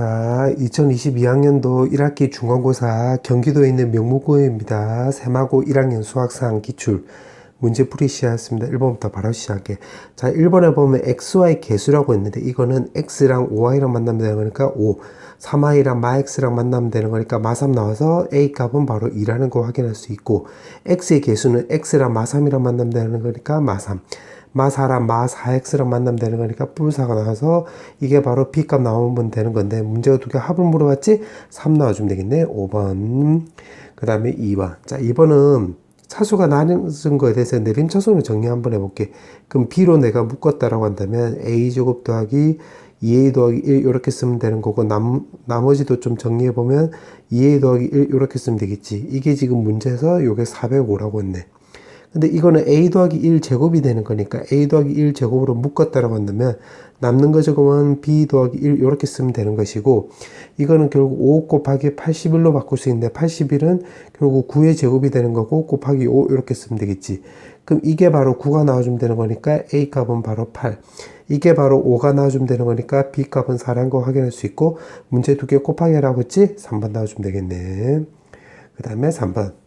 자, 2022학년도 1학기 중간고사 경기도에 있는 명문고입니다. 세마고 1학년 수학상 기출 문제풀이 시작했습니다. 1번부터 바로 시작해. 자, 1번에 보면 XY 개수라고 했는데 이거는 X랑 OY랑 만나면 되는 거니까 5, 3Y랑 마X랑 만나면 되는 거니까 마3 나와서 A 값은 바로 2라는 거 확인할 수 있고, X의 개수는 X랑 마3이랑 만나면 되는 거니까 마3, 마4랑 마4x랑 만나면 되는 거니까 뿔4가 나와서 이게 바로 B값 나오면 되는 건데, 문제가 두 개 합을 물어봤지? 3 나와주면 되겠네. 5번. 그 다음에 2번. 자, 2번은 차수가 나뉘는 거에 대해서 내림차수는 정리 한번 해볼게. 그럼 B로 내가 묶었다라고 한다면 A제곱 더하기 2A 더하기 1 이렇게 쓰면 되는 거고, 나머지도 좀 정리해보면 2A 더하기 1 이렇게 쓰면 되겠지. 이게 지금 문제에서 요게 405라고 했네. 근데 이거는 A 더하기 1 제곱이 되는 거니까 A 더하기 1 제곱으로 묶었다라고 한다면 남는 거 적으면 B 더하기 1 이렇게 쓰면 되는 것이고, 이거는 결국 5 곱하기 81로 바꿀 수 있는데 81은 결국 9의 제곱이 되는 거고 곱하기 5 이렇게 쓰면 되겠지. 그럼 이게 바로 9가 나와주면 되는 거니까 A 값은 바로 8. 이게 바로 5가 나와주면 되는 거니까 B 값은 4라는 거 확인할 수 있고, 문제 두 개 곱하기 하라고 했지? 3번 나와주면 되겠네. 그 다음에 3번.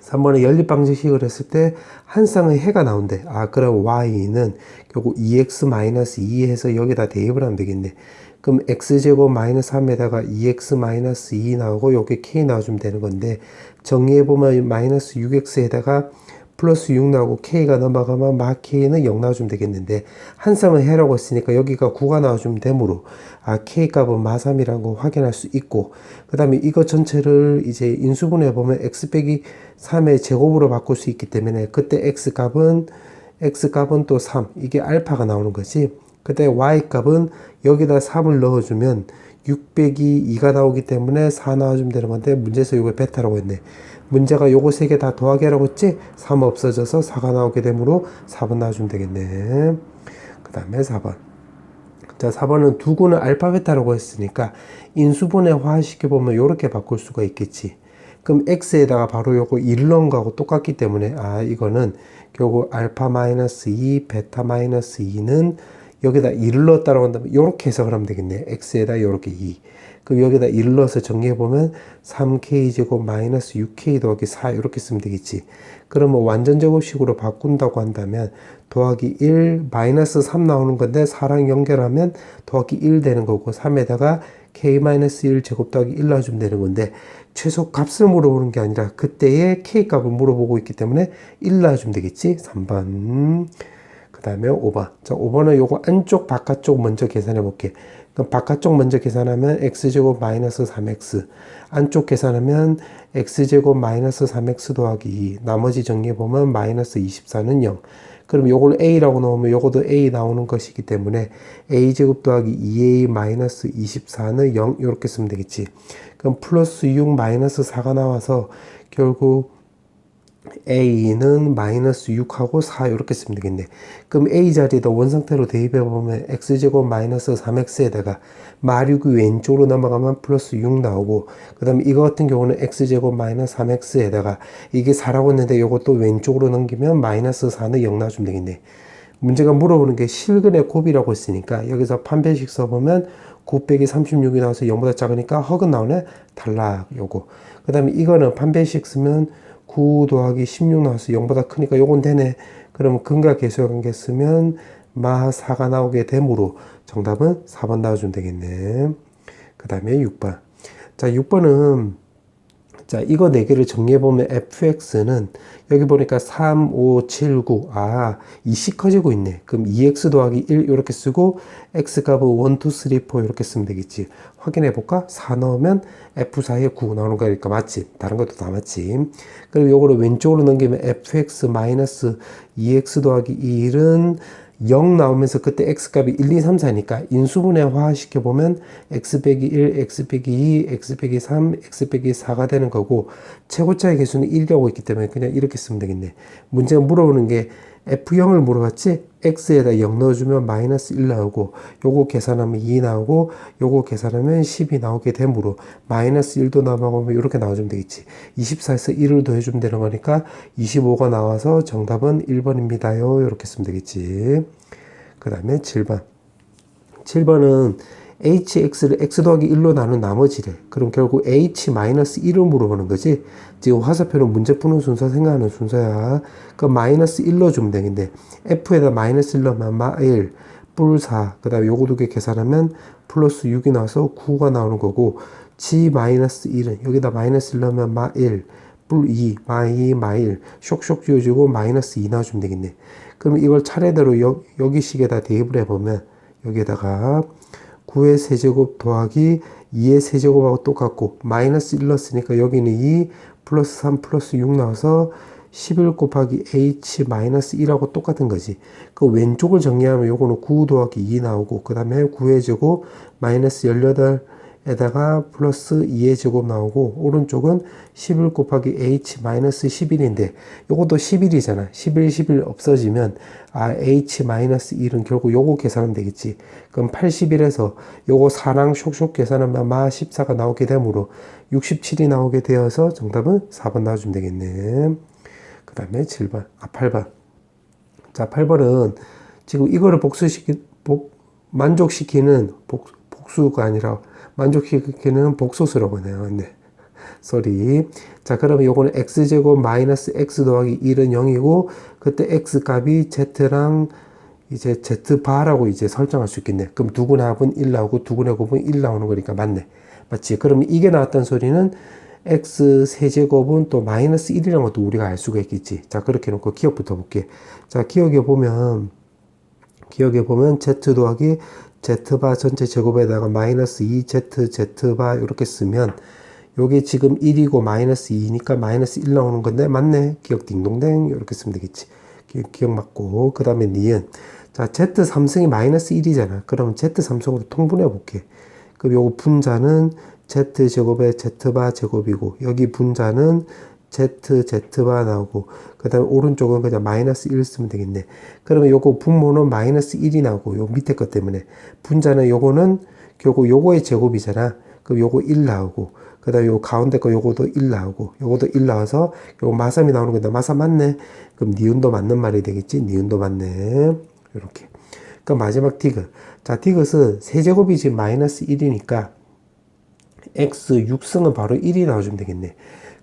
3번에 연립방정식을 했을 때 한 쌍의 해가 나온대. 아, 그럼 y는 결국 2x-2 해서 여기다 대입을 하면 되겠네. 그럼 x제곱 마이너스 3에다가 2x-2 나오고 여기 k 나와주면 되는 건데, 정리해보면 마이너스 6x에다가 플러스 6 나오고 k가 넘어가면 마 k는 0 나와주면 되겠는데, 한 쌍을 해라고 했으니까 여기가 9가 나와주면 되므로 k 값은 마 3이라는 거 확인할 수 있고, 그 다음에 이거 전체를 이제 인수분해 보면 x 빼기 3의 제곱으로 바꿀 수 있기 때문에 그때 x 값은 또 3, 이게 알파가 나오는 거지. 그때 y 값은 여기다 3을 넣어주면 6 빼기 2가 나오기 때문에 4 나와주면 되는 건데, 문제에서 이걸 베타라고 했네. 문제가 요거 세 개 다 더하기 하라고 했지? 3 없어져서 4가 나오게 되므로 4번 나와주면 되겠네. 그 다음에 4번. 자, 4번은 두구는 알파 베타라고 했으니까 인수분해화 시켜보면 이렇게 바꿀 수가 있겠지. 그럼 x에다가 바로 요거 1을 넣은 거하고 똑같기 때문에, 아, 이거는 결국 알파 마이너스 2, 베타 마이너스 2는 여기다 2를 넣었다라고 한다면 요렇게 해석을 하면 되겠네. x에다 요렇게 2. 그럼 여기다 1을 넣어서 정리해보면 3k제곱 마이너스 6k 더하기 4 이렇게 쓰면 되겠지. 그러면 완전제곱식으로 바꾼다고 한다면 더하기 1 마이너스 3 나오는 건데 4랑 연결하면 더하기 1 되는 거고, 3에다가 k-1 제곱 더하기 1 넣어주면 되는 건데, 최소 값을 물어보는 게 아니라 그때의 k 값을 물어보고 있기 때문에 1 넣어주면 되겠지. 3번. 그 다음에 5번. 자, 5번은 요거 안쪽 바깥쪽 먼저 계산해 볼게. 그럼 바깥쪽 먼저 계산하면 x제곱 마이너스 3x, 안쪽 계산하면 x제곱 마이너스 3x 더하기 2, 나머지 정리해보면 마이너스 24는 0. 그럼 요걸 a라고 넣으면 요것도 a 나오는 것이기 때문에 a제곱 더하기 2a 마이너스 24는 0 이렇게 쓰면 되겠지. 그럼 플러스 6 마이너스 4가 나와서 결국 a는 마이너스 6하고 4 이렇게 쓰면 되겠네. 그럼 a 자리에다 원상태로 대입해보면 x제곱 마이너스 3x에다가 마륙이 왼쪽으로 넘어가면 플러스 6 나오고, 그 다음에 이거 같은 경우는 x제곱 마이너스 3x에다가 이게 4라고 했는데 이것도 왼쪽으로 넘기면 마이너스 4는 0 나와주면 되겠네. 문제가 물어보는 게 실근의 곱이라고 했으니까 여기서 판별식 써보면 9 빼기 36이 나와서 0보다 작으니까 헉은 나오네. 탈락. 요거. 그 다음에 이거는 판별식 쓰면 9 더하기 16 나와서 0보다 크니까 요건 되네. 그러면 근과 계수의 관계 쓰면 마 4가 나오게 되므로 정답은 4번 나와주면 되겠네. 그 다음에 6번. 자, 6번은 자, 이거 4개를 정리해보면 fx는 여기 보니까 3, 5, 7, 9. 아, 2씩 커지고 있네. 그럼 2x 더하기 1 이렇게 쓰고 x값은 1, 2, 3, 4 이렇게 쓰면 되겠지. 확인해볼까? 4 넣으면 f4에 9 나오는 거니까 맞지? 다른 것도 다 맞지? 그리고 요거를 왼쪽으로 넘기면 fx 마이너스 2x 더하기 1은 0 나오면서 그때 x값이 1, 2, 3, 4니까 인수분해화 시켜보면 x 빼기 1, x 빼기 2, x 빼기 3, x 빼기 4가 되는 거고, 최고차의 개수는 1이라고 있기 때문에 그냥 이렇게 쓰면 되겠네. 문제가 물어보는 게 f0을 물어봤지? x에다 0 넣어주면 마이너스 1 나오고, 요거 계산하면 2 나오고, 요거 계산하면 10이 나오게 되므로 마이너스 1도 넘어가면 이렇게 나와주면 되겠지. 24에서 1을 더해주면 되는 거니까 25가 나와서 정답은 1번입니다요. 이렇게 쓰면 되겠지. 그 다음에 7번. 7번은 hx를 x 더하기 1로 나눈 나머지래. 그럼 결국 h-1을 물어보는 거지. 지금 화살표는 문제 푸는 순서 생각하는 순서야. 그럼 마이너스 1 넣어주면 되겠네. f에다 마이너스 1 넣으면 마1 뿔 4. 그 다음에 요거 두 개 계산하면 플러스 6이 나와서 9가 나오는 거고, g-1은 여기다 마이너스 1 넣으면 마1 뿔 2, 마2, 마1 쇽쇽 지워지고 마이너스 2 넣어주면 되겠네. 그럼 이걸 차례대로 여기 식에다 대입을 해보면 여기에다가 9의 세제곱 더하기 2의 세제곱하고 똑같고 마이너스 1 넣었으니까 여기는 2 플러스 3 플러스 6 나와서 11 곱하기 h-1하고 똑같은 거지. 그 왼쪽을 정리하면 요거는 9 더하기 2 나오고 그 다음에 9의 제곱 마이너스 18에다가 플러스 2의 제곱 나오고 오른쪽은 11 곱하기 h-11인데 요것도 11이잖아. 11, 11 없어지면 h-1은 결국 요거 계산하면 되겠지. 그럼 81에서 요거 4랑 쇽쇽 계산하면 마 14가 나오게 되므로 67이 나오게 되어서 정답은 4번 나와주면 되겠네. 그 다음에 7번, 8번. 자, 8번은 지금 이거를 만족시키는 복수가 아니라 만족시키는 복소수라고 하네요. 네. 쏘리. 자, 그러면 요거는 x제곱 마이너스 x 더하기 1은 0이고, 그때 x 값이 z랑 이제 z바라고 이제 설정할 수 있겠네. 그럼 두근의 합은 1 나오고, 두근의 곱은 1 나오는 거니까 맞네. 맞지? 그러면 이게 나왔던 소리는 x 세제곱은 또 마이너스 1이라는 것도 우리가 알 수가 있겠지. 자, 그렇게 놓고 기억부터 볼게. 자, 기억에 보면 z 더하기 z바 전체 제곱에다가 마이너스 2z z바 이렇게 쓰면 요게 지금 1이고 마이너스 2니까 마이너스 1 나오는 건데 맞네. 기억 딩동댕 이렇게 쓰면 되겠지. 기억 맞고 그 다음에 니은. 자, z3승이 마이너스 1이잖아. 그러면 z3승으로 통분해 볼게. 그럼 요거 분자는 z제곱에 z바 제곱이고 여기 분자는 z바 나오고 그 다음에 오른쪽은 그냥 마이너스 1 쓰면 되겠네. 그러면 요거 분모는 마이너스 1이 나오고 요 밑에 것 때문에 분자는 요거는 결국 요거의 제곱이잖아. 그럼 요거 1 나오고 그 다음에 요 가운데 거 요거도 1 나오고 요거도 1 나와서 요거 마삼이 나오는 건데 마삼 맞네. 그럼 니은도 맞는 말이 되겠지. 니은도 맞네. 요렇게. 그럼 마지막 디귿. 자, 디귿은 세제곱이 지금 마이너스 1이니까 x 6승은 바로 1이 나와주면 되겠네.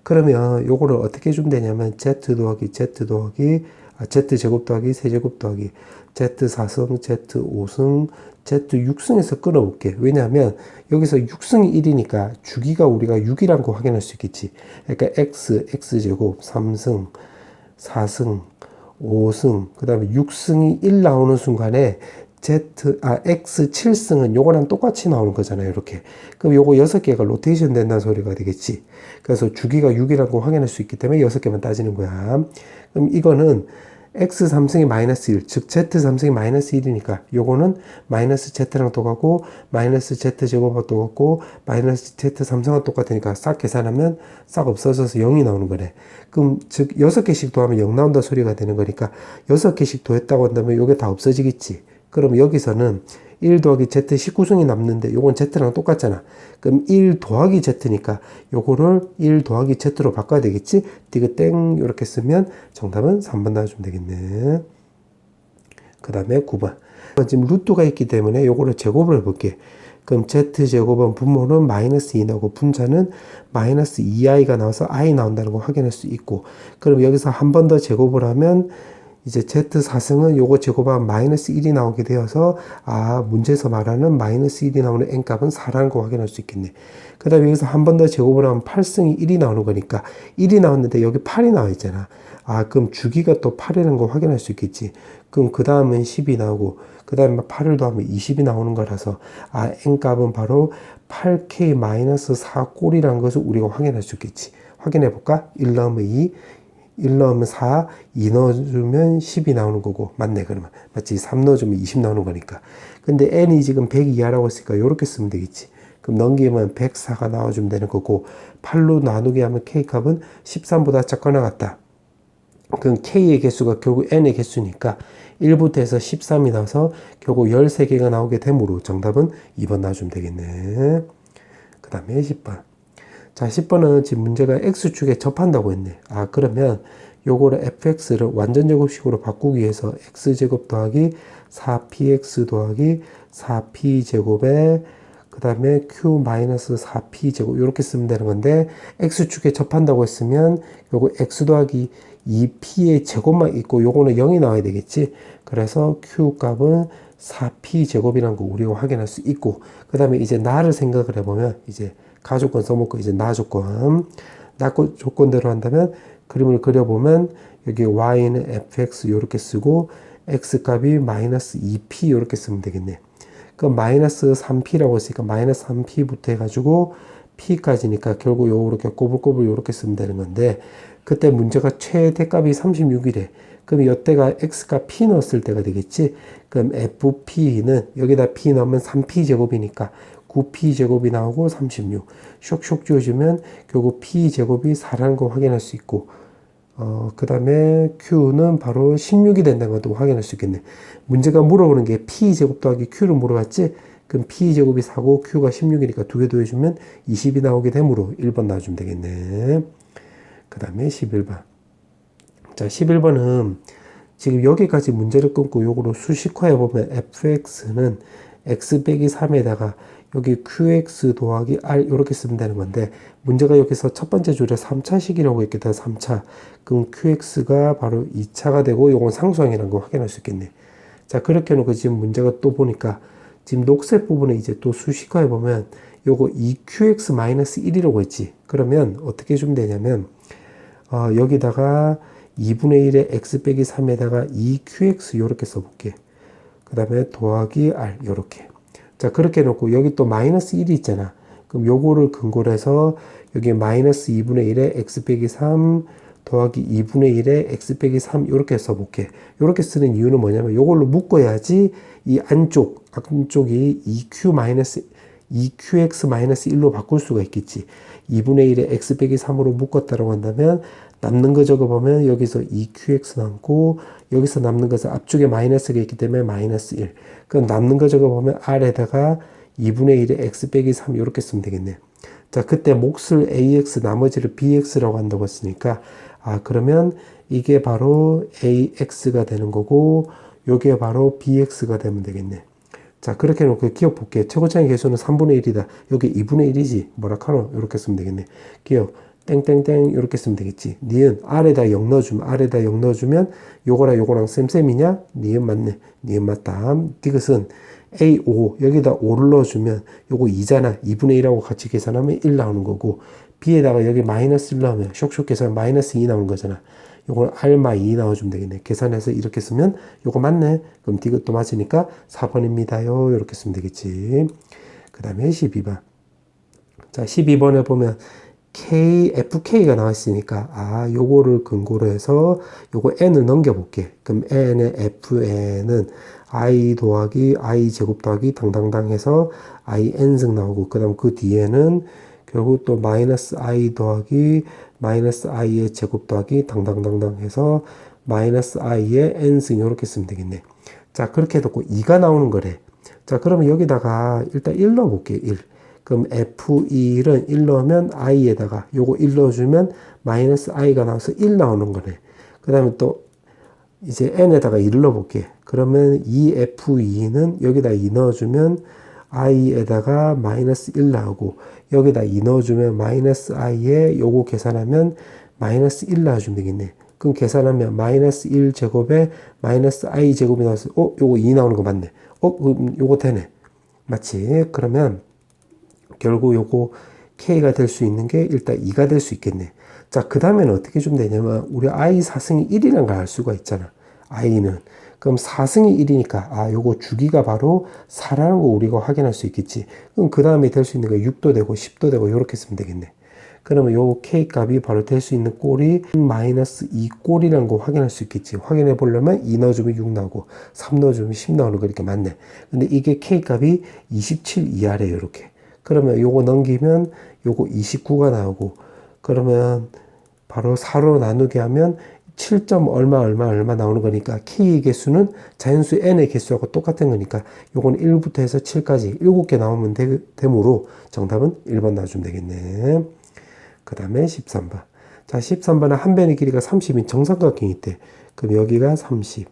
그러면 요거를 어떻게 해주면 되냐면 z 더하기 z제곱 더하기 세제곱 더하기 z4승 z5승 z6승에서 끊어볼게. 왜냐하면 여기서 6승이 1이니까 주기가 우리가 6이라는 거 확인할 수 있겠지. 그러니까 x제곱 3승 4승 5승 그 다음에 6승이 1 나오는 순간에 x 7승은 요거랑 똑같이 나오는 거잖아요. 이렇게. 그럼 요거 6개가 로테이션 된다는 소리가 되겠지. 그래서 주기가 6이라는 거 확인할 수 있기 때문에 6개만 따지는 거야. 그럼 이거는 x 3승이 마이너스 1, 즉 z 3승이 마이너스 1이니까 요거는 마이너스 z랑 똑같고 마이너스 z제곱하고 똑같고 마이너스 z 3승과 똑같으니까 싹 계산하면 싹 없어져서 0이 나오는 거네. 그럼 즉 6개씩 더하면 0 나온다 소리가 되는 거니까 6개씩 더했다고 한다면 요게 다 없어지겠지. 그럼 여기서는 1 더하기 z 19승이 남는데 요건 z랑 똑같잖아. 그럼 1 더하기 z니까 요거를 1 더하기 z로 바꿔야 되겠지. 디귿 땡 이렇게 쓰면 정답은 3번 나와주면 되겠네. 그 다음에 9번. 지금 루트가 있기 때문에 요거를 제곱을 해볼게. 그럼 z제곱은 분모는 마이너스 2 나오고 분자는 마이너스 2i가 나와서 i 나온다는 거 확인할 수 있고 그럼 여기서 한 번 더 제곱을 하면 이제 z4승은 요거 제곱하면 마이너스 1이 나오게 되어서 문제에서 말하는 마이너스 1이 나오는 n값은 4라는 거 확인할 수 있겠네. 그 다음에 여기서 한 번 더 제곱을 하면 8승이 1이 나오는 거니까 1이 나왔는데 여기 8이 나와 있잖아. 그럼 주기가 또 8이라는 거 확인할 수 있겠지. 그럼 그 다음은 10이 나오고 그 다음에 8을 더하면 20이 나오는 거라서 n값은 바로 8k-4 꼴이라는 것을 우리가 확인할 수 있겠지. 확인해 볼까? 1 넣으면 2 1 넣으면 4, 2 넣어주면 10이 나오는 거고 맞네. 그러면 맞지? 3 넣어주면 20 나오는 거니까. 근데 n이 지금 100 이하라고 했으니까 이렇게 쓰면 되겠지. 그럼 넘기면 104가 나와주면 되는 거고 8로 나누게 하면 k값은 13보다 작거나 같다. 그럼 k의 개수가 결국 n의 개수니까 1부터 해서 13이 나와서 결국 13개가 나오게 되므로 정답은 2번 나와주면 되겠네. 그 다음에 10번. 자, 10번은 지금 문제가 x축에 접한다고 했네. 그러면 요거를 fx를 완전 제곱식으로 바꾸기 위해서 x제곱 더하기 4px 더하기 4p 제곱에 그 다음에 q-4p 제곱 이렇게 쓰면 되는 건데 x축에 접한다고 했으면 요거 x 더하기 2p의 제곱만 있고 요거는 0이 나와야 되겠지. 그래서 q 값은 4p 제곱이라는 거 우리가 확인할 수 있고, 그 다음에 이제 나를 생각을 해보면 이제 가조건 써먹고 이제 나 조건, 나 조건대로 한다면 그림을 그려보면 여기 y는 fx 이렇게 쓰고 x 값이 마이너스 2p 이렇게 쓰면 되겠네. 그럼 마이너스 3p라고 했으니까 마이너스 3p부터 해가지고 p까지니까 결국 요렇게 꼬불꼬불 요렇게 쓰면 되는 건데, 그때 문제가 최대값이 36이래. 그럼 이때가 x가 p 넣었을 때가 되겠지. 그럼 fp는 여기다 p 넣으면 3p 제곱이니까 9p 제곱이 나오고 36. 쇽쇽 지워주면 결국 p 제곱이 4라는 거 확인할 수 있고, 그 다음에 q는 바로 16이 된다는 것도 확인할 수 있겠네. 문제가 물어보는 게 p제곱 더하기 q를 물어봤지? 그럼 p제곱이 4고 q가 16이니까 두 개 더해주면 20이 나오게 되므로 1번 나와주면 되겠네. 그 다음에 11번. 자, 11번은 지금 여기까지 문제를 끊고 요거로 수식화해보면 fx는 x 빼기 3에다가 여기 qx 더하기 r 이렇게 쓰면 되는 건데, 문제가 여기서 첫 번째 줄에 3차식이라고 했겠다. 3차. 그럼 qx가 바로 2차가 되고 요건 상수항이라는 거 확인할 수 있겠네. 자, 그렇게 해놓고 지금 문제가 또 보니까 지금 녹색 부분에 이제 또 수식화해보면 요거 2qx-1이라고 했지. 그러면 어떻게 해주면 되냐면 여기다가 2분의 1의 x 빼기 3에다가 2qx 요렇게 써볼게. 그 다음에 더하기 r 요렇게. 자, 그렇게 해놓고 여기 또 마이너스 1이 있잖아. 그럼 요거를 근거로 해서 여기 마이너스 2분의 1에 x 빼기 3 더하기 2분의 1에 x 빼기 3 이렇게 써볼게. 이렇게 쓰는 이유는 뭐냐면 요걸로 묶어야지 이 안쪽이 2qx-1로 바꿀 수가 있겠지. 2분의 1에 x 빼기 3으로 묶었다고 한다면 남는 거 적어보면 여기서 2qx 남고 여기서 남는 것은 앞쪽에 마이너스가 있기 때문에 마이너스 1. 그럼 남는 거 적어보면 r에다가 2분의 1에 x 빼기 3 이렇게 쓰면 되겠네. 자, 그때 몫을 ax 나머지를 bx라고 한다고 했으니까 그러면 이게 바로 ax가 되는 거고 요게 바로 bx가 되면 되겠네. 자, 그렇게 해놓고 기억 볼게. 최고차의 개수는 3분의 1이다. 여기 2분의 1이지. 뭐라 카노? 이렇게 쓰면 되겠네. 기억. 땡땡땡 이렇게 쓰면 되겠지. 니은 R에다 0 넣어주면 R에다 0 넣어주면 요거랑 쌤쌤이냐? 니은 맞네. 니은 맞다. 디귿은 A5 여기다 5를 넣어주면 요거 2잖아. 2분의 1하고 같이 계산하면 1 나오는 거고, B에다가 여기 마이너스 1 넣으면 쇽쇽 계산 마이너스 2 나오는 거잖아. 요걸 R-2 넣어주면 되겠네. 계산해서 이렇게 쓰면 요거 맞네. 그럼 디귿도 맞으니까 4번입니다요. 이렇게 쓰면 되겠지. 그 다음에 12번. 자, 12번에 보면 FK가 나와 있으니까 요거를 근거로 해서 요거 n을 넘겨볼게. 그럼 n의 fn은 i 더하기 i 제곱 더하기 당당당 해서 in승 나오고, 그 다음 그 뒤에는 결국 또 마이너스 i 더하기 마이너스 i의 제곱 더하기 당당당당 해서 마이너스 i의 n승 이렇게 쓰면 되겠네. 자, 그렇게 해놓고 2가 나오는 거래. 자, 그러면 여기다가 일단 1 넣어볼게. 1. 그럼 F1은 1 넣으면 i에다가 요거 1 넣어주면 마이너스 i가 나와서 1 나오는 거네. 그 다음에 또 이제 n에다가 2를 넣어볼게. 그러면 이 F2는 여기다 2 넣어주면 i에다가 마이너스 1 나오고, 여기다 2 넣어주면 마이너스 i에 요거 계산하면 마이너스 1 나와주면 되겠네. 그럼 계산하면 마이너스 1 제곱에 마이너스 i 제곱이 나와서 요거 2 나오는 거 맞네. 그럼 요거 되네. 맞지? 그러면 결국 요거 K가 될 수 있는 게 일단 2가 될 수 있겠네. 자, 그 다음에는 어떻게 좀 되냐면 우리 I 4승이 1이라는 걸 알 수가 있잖아. I는. 그럼 4승이 1이니까 요거 주기가 바로 4라는 거 우리가 확인할 수 있겠지. 그럼 그 다음에 될 수 있는 게 6도 되고 10도 되고 이렇게 쓰면 되겠네. 그러면 요 K 값이 바로 될 수 있는 꼴이 마이너스 2 꼴이라는 거 확인할 수 있겠지. 확인해 보려면 2 넣어주면 6 나오고 3 넣어주면 10 나오는 거 이렇게 맞네. 근데 이게 K 값이 27 이하래요. 이렇게. 그러면 요거 넘기면 요거 29가 나오고, 그러면 바로 4로 나누게 하면 7점 얼마 나오는 거니까 K의 개수는 자연수 N의 개수하고 똑같은 거니까 요건 1부터 해서 7까지 7개 나오면 되므로 정답은 1번 나와주면 되겠네. 그 다음에 13번. 자, 13번은 한 변의 길이가 30인 정삼각형이 있대. 그럼 여기가 30,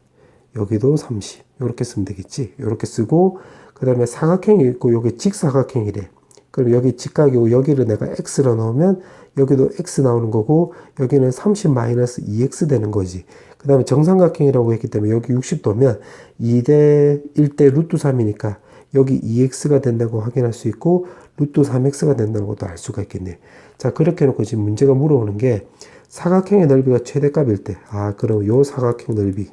여기도 30. 요렇게 쓰면 되겠지. 요렇게 쓰고, 그 그 다음에 사각형이 있고 요게 직사각형이래. 그럼 여기 직각이고 여기를 내가 x로 넣으면 여기도 x 나오는 거고 여기는 30-2x 되는 거지. 그 다음에 정삼각형이라고 했기 때문에 여기 60도면 2대 1대 루트 3이니까 여기 2x가 된다고 확인할 수 있고 루트 3x가 된다는 것도 알 수가 있겠네. 자, 그렇게 해놓고 지금 문제가 물어보는 게 사각형의 넓이가 최대값일 때, 그럼 요 사각형 넓이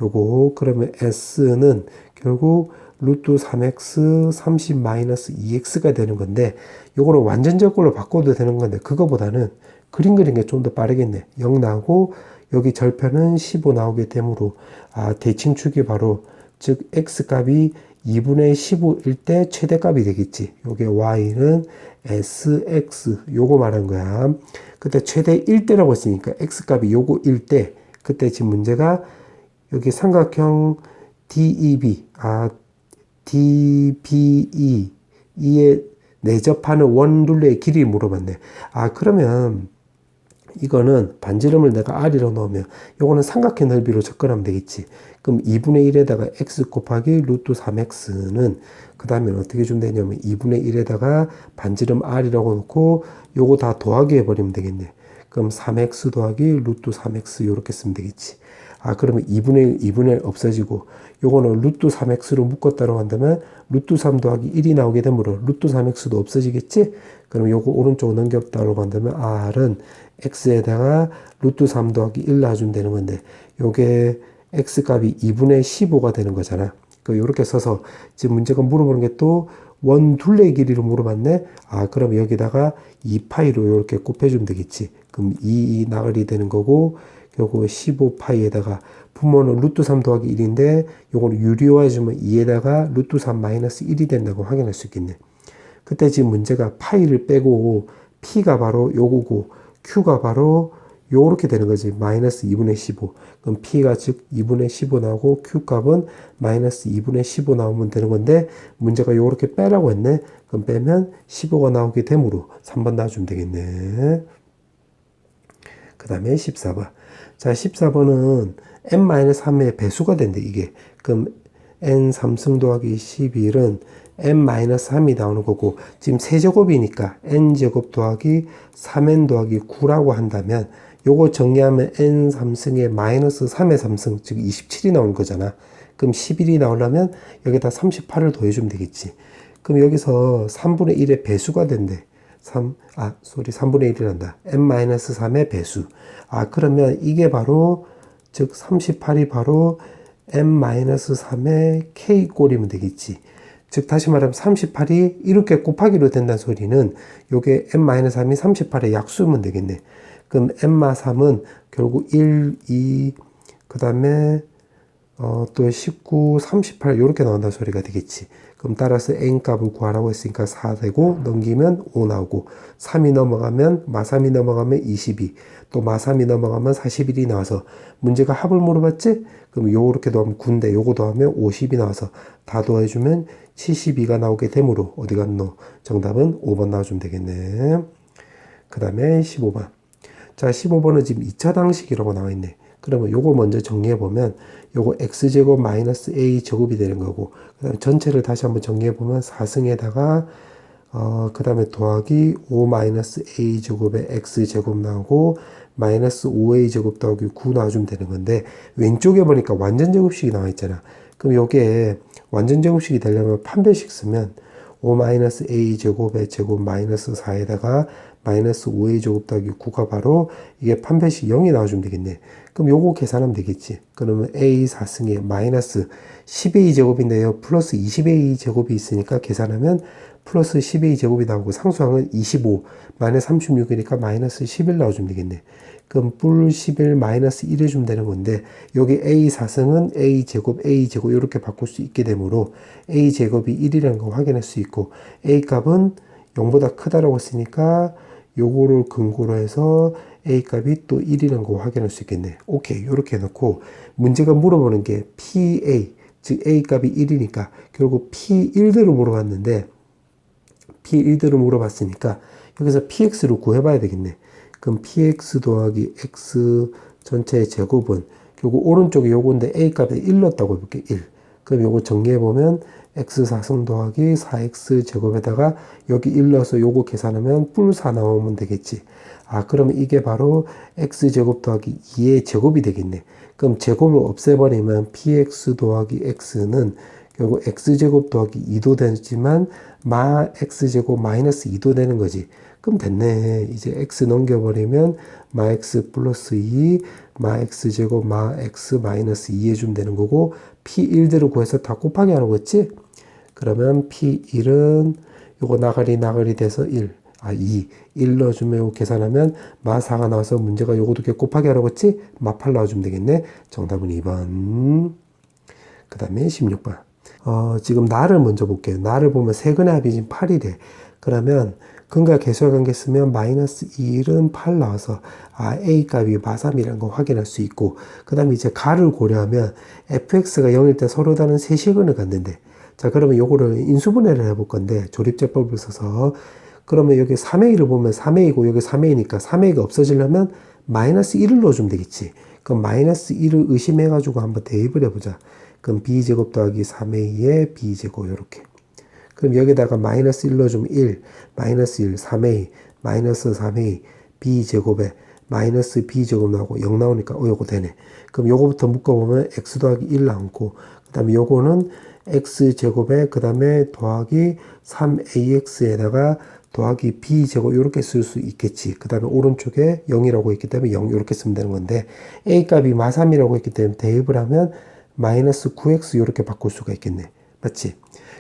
요거 그러면 s는 결국 루트 3x 30-2x가 되는 건데 요거를 완전제곱으로 바꿔도 되는 건데 그거보다는 그림 그리는 게 좀 더 빠르겠네. 0 나오고 여기 절편은 15 나오게 되므로 대칭축이 바로 즉 x값이 2분의 15일 때 최대값이 되겠지. 요게 y는 sx 요거 말한 거야. 그때 최대 1대라고 했으니까 x값이 요거 1대 그때 지금 문제가 여기 삼각형 DEB, DBE, 이에 내접하는 원둘레의 길이 물어봤네. 그러면 이거는 반지름을 내가 R이라고 넣으면 요거는 삼각형 넓이로 접근하면 되겠지. 그럼 2분의 1에다가 x 곱하기 루트 3x는 그 다음에 어떻게 주면 되냐면 2분의 1에다가 반지름 R이라고 놓고 요거 다 더하기 해버리면 되겠네. 그럼 3x 더하기 루트 3x 요렇게 쓰면 되겠지. 그러면 2분의 1, 2분의 1 없어지고 요거는 루트 3x로 묶었다고 한다면 루트 3 더하기 1이 나오게 되므로 루트 3x도 없어지겠지? 그럼 요거 오른쪽으로 넘겼다고 한다면 r은 x에다가 루트 3 더하기 1 놔주면 되는 건데 요게 x값이 2분의 15가 되는 거잖아. 요렇게 써서 지금 문제가 물어보는 게 또 원 둘레의 길이로 물어봤네. 그럼 여기다가 2파이로 이렇게 곱해주면 되겠지. 그럼 2 나흘이 되는 거고 요거 15파이에다가 분모는 루트 3 더하기 1인데 요거는 유리화해주면 2에다가 루트 3 마이너스 1이 된다고 확인할 수 있겠네. 그때 지금 문제가 파이를 빼고 p가 바로 요거고 q가 바로 요렇게 되는 거지. 마이너스 2분의 15. 그럼 p가 즉 2분의 15 나오고 q값은 마이너스 2분의 15 나오면 되는 건데 문제가 요렇게 빼라고 했네. 그럼 빼면 15가 나오게 되므로 3번 놔주면 되겠네. 그 다음에 14번. 자, 14번은 n-3의 배수가 된대, 이게. 그럼 n 3승 더하기 11은 n-3이 나오는 거고, 지금 세제곱이니까 n제곱 더하기 3n 더하기 9라고 한다면, 요거 정리하면 n 3승에 마이너스 3의 3승, 즉 27이 나오는 거잖아. 그럼 11이 나오려면 여기다 38을 더해주면 되겠지. 그럼 여기서 3분의 1의 배수가 된대. 3분의 1이란다. n-3의 배수. 그러면 이게 바로, 즉 38이 바로 n-3의 k꼴이면 되겠지. 즉 다시 말하면 38이 이렇게 곱하기로 된다는 소리는 요게 n-3이 38의 약수면 되겠네. 그럼 n-3은 결국 1, 2, 그 다음에 또 19, 38 이렇게 나온다는 소리가 되겠지. 그럼 따라서 n값을 구하라고 했으니까 4 되고 넘기면 5 나오고 3이 넘어가면 마3이 넘어가면 22, 또 마3이 넘어가면 41이 나와서 문제가 합을 물어봤지? 그럼 요렇게 더하면 9인데 요거 더하면 50이 나와서 다 더해주면 72가 나오게 되므로 어디 갔노? 정답은 5번 나와주면 되겠네. 그 다음에 15번. 자, 15번은 지금 2차 방식이라고 나와 있네. 그러면 요거 먼저 정리해 보면 요거 x제곱 마이너스 a 제곱이 되는 거고 그다음에 전체를 다시 한번 정리해 보면 4승에다가 그 다음에 더하기 5 마이너스 a 제곱에 x제곱 나오고 마이너스 5a 제곱 더하기 9 나와주면 되는 건데 왼쪽에 보니까 완전 제곱식이 나와 있잖아. 그럼 요게 완전 제곱식이 되려면 판별식 쓰면 5 마이너스 a 제곱의 제곱 마이너스 4에다가 마이너스 5a 제곱 더하기 9가 바로 이게 판별식 0이 나와주면 되겠네. 그럼 요거 계산하면 되겠지. 그러면 a 4승에 마이너스 10a 제곱인데요. 플러스 20a 제곱이 있으니까 계산하면 플러스 10a 제곱이 나오고 상수항은 25 마이너스 36이니까 마이너스 11 나와주면 되겠네. 그럼 뿔 11 마이너스 1 해주면 되는 건데 여기 a 4승은 a 제곱 이렇게 바꿀 수 있게 되므로 a 제곱이 1이라는 거 확인할 수 있고 a 값은 0보다 크다라고 했으니까 요거를 근거로 해서 a 값이 또 1이라는 거 확인할 수 있겠네. 오케이, 요렇게 해놓고 문제가 물어보는 게 PA, 즉 a 값이 1이니까 결국 P1대로 물어봤는데 P1대로 물어봤으니까 여기서 PX를 구해봐야 되겠네. 그럼 PX 더하기 X 전체의 제곱은 결국 오른쪽에 요건데 a 값에 1 넣었다고 해볼게. 1. 그럼 요거 정리해보면 x 4승 더하기 4x 제곱에다가 여기 1 넣어서 요거 계산하면 뿔 4 나오면 되겠지. 아, 그러면 이게 바로 x 제곱 더하기 2의 제곱이 되겠네. 그럼 제곱을 없애버리면 px 더하기 x는 결국 x제곱 더하기 2도 되지만 마 x제곱 마이너스 2도 되는 거지. 그럼 됐네. 이제 x 넘겨버리면 마 x 플러스 2, 마 x제곱 마 x 마이너스 2 해주면 되는 거고 p1대로 구해서 다 곱하기 하는 거지. 그러면 p1은 요거 나가리 돼서 2 넣어주면 요거 계산하면 마 4가 나와서 문제가 요거도 곱하기 하라고 했지? 마 8 넣어주면 되겠네. 정답은 2번. 그 다음에 16번. 지금 나를 먼저 볼게요. 나를 보면 세근의 합이 지금 8이래. 그러면 근과 계수의 관계 쓰면 마이너스 1은 8 나와서 a 값이 마3이라는 거 확인할 수 있고, 그 다음에 이제 가를 고려하면 fx가 0일 때 서로 다른 세시근을 갖는데, 자 그러면 요거를 인수분해를 해볼 건데 조립제법을 써서, 그러면 여기 3a를 보면 3a고 여기 3a니까 3a가 없어지려면 마이너스 1을 넣어주면 되겠지. 그럼 마이너스 1을 의심해가지고 한번 대입을 해보자. 그럼 b제곱 더하기 3a의 b제곱 요렇게. 그럼 여기다가 마이너스 1 넣어주면 1, 마이너스 1, 3a, 마이너스 3a, b제곱에 마이너스 b제곱 나오고 0 나오니까 요거 되네. 그럼 요거부터 묶어보면 x 더하기 1 나오고, 그 다음에 요거는 x제곱에 그 다음에 더하기 3ax에다가 더하기 b제곱 요렇게 쓸 수 있겠지. 그 다음에 오른쪽에 0이라고 있기 때문에 0 요렇게 쓰면 되는 건데, a 값이 마3이라고 했기 때문에 대입을 하면 마이너스 9x 요렇게 바꿀 수가 있겠네. 맞지?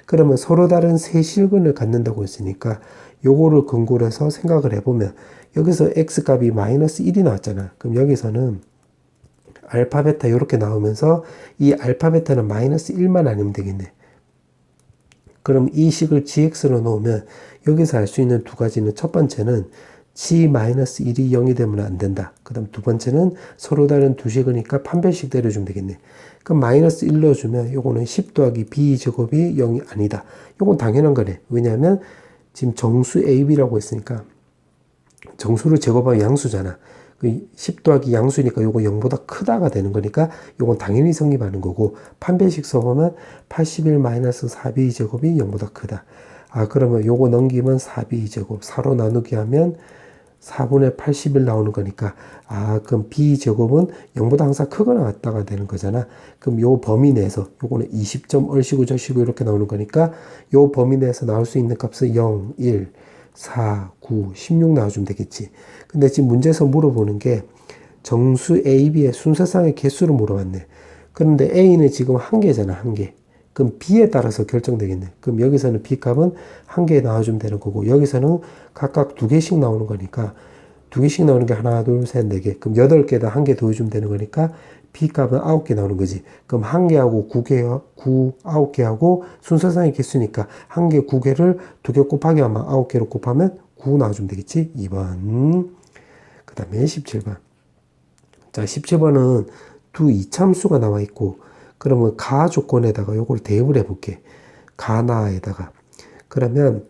그러면 서로 다른 세실근을 갖는다고 했으니까 요거를 근거로 해서 생각을 해보면 여기서 x값이 마이너스 1이 나왔잖아. 그럼 여기서는 알파 베타 요렇게 나오면서 이 알파 베타는 마이너스 1만 아니면 되겠네. 그럼 이 식을 gx로 놓으면 여기서 알 수 있는 두 가지는, 첫 번째는 g-1이 0이 되면 안 된다. 그 다음 두 번째는 서로 다른 두 식이니까 판별식 내려주면 되겠네. 그럼 마이너스 1 넣어주면 요거는 10 더하기 b제곱이 0이 아니다. 요건 당연한 거네. 왜냐하면 지금 정수 ab라고 했으니까 정수를 제곱하면 양수잖아. 10 더하기 양수니까 요거 0보다 크다가 되는 거니까 요건 당연히 성립하는 거고, 판별식 써보면 81-4b제곱이 0보다 크다. 아, 그러면 요거 넘기면 4b제곱 4로 나누기 하면 4분의 81 나오는 거니까, 아, 그럼 b제곱은 0보다 항상 크거나 같다가 되는 거잖아. 그럼 요 범위 내에서 요거는 20점 얼씨구 저씨구 이렇게 나오는 거니까 요 범위 내에서 나올 수 있는 값은 0, 1, 4, 9, 16 나와주면 되겠지. 근데 지금 문제에서 물어보는 게 정수 A, B의 순서상의 개수를 물어봤네. 그런데 A는 지금 1개잖아, 1개. 그럼 B에 따라서 결정되겠네. 그럼 여기서는 B 값은 1개 나와주면 되는 거고, 여기서는 각각 2개씩 나오는 거니까 2개씩 나오는 게 하나, 둘, 셋, 4개. 그럼 8개에다 1개 더해주면 되는 거니까 B 값은 9개 나오는 거지. 그럼 1개하고 9개하고 순서상의 개수니까 1개, 9개를 2개 곱하기 하면 9개로 곱하면 9 나와주면 되겠지. 2번. 그 다음에 17번. 자, 17번은 두 이참수가 나와 있고, 그러면 가 조건에다가 요걸 대입을 해볼게. 가나에다가. 그러면,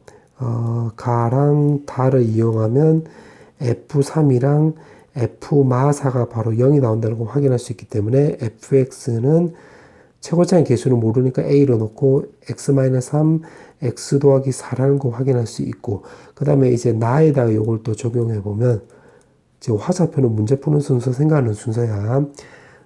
가랑 다를 이용하면 F3이랑 F마4가 바로 0이 나온다는 걸 확인할 수 있기 때문에 fx는 최고차의 개수를 모르니까 a로 놓고 x-3, x 더하기 4라는 거 확인할 수 있고, 그 다음에 이제 나에다가 이걸 또 적용해 보면 지금 화살표는 문제 푸는 순서 생각하는 순서야.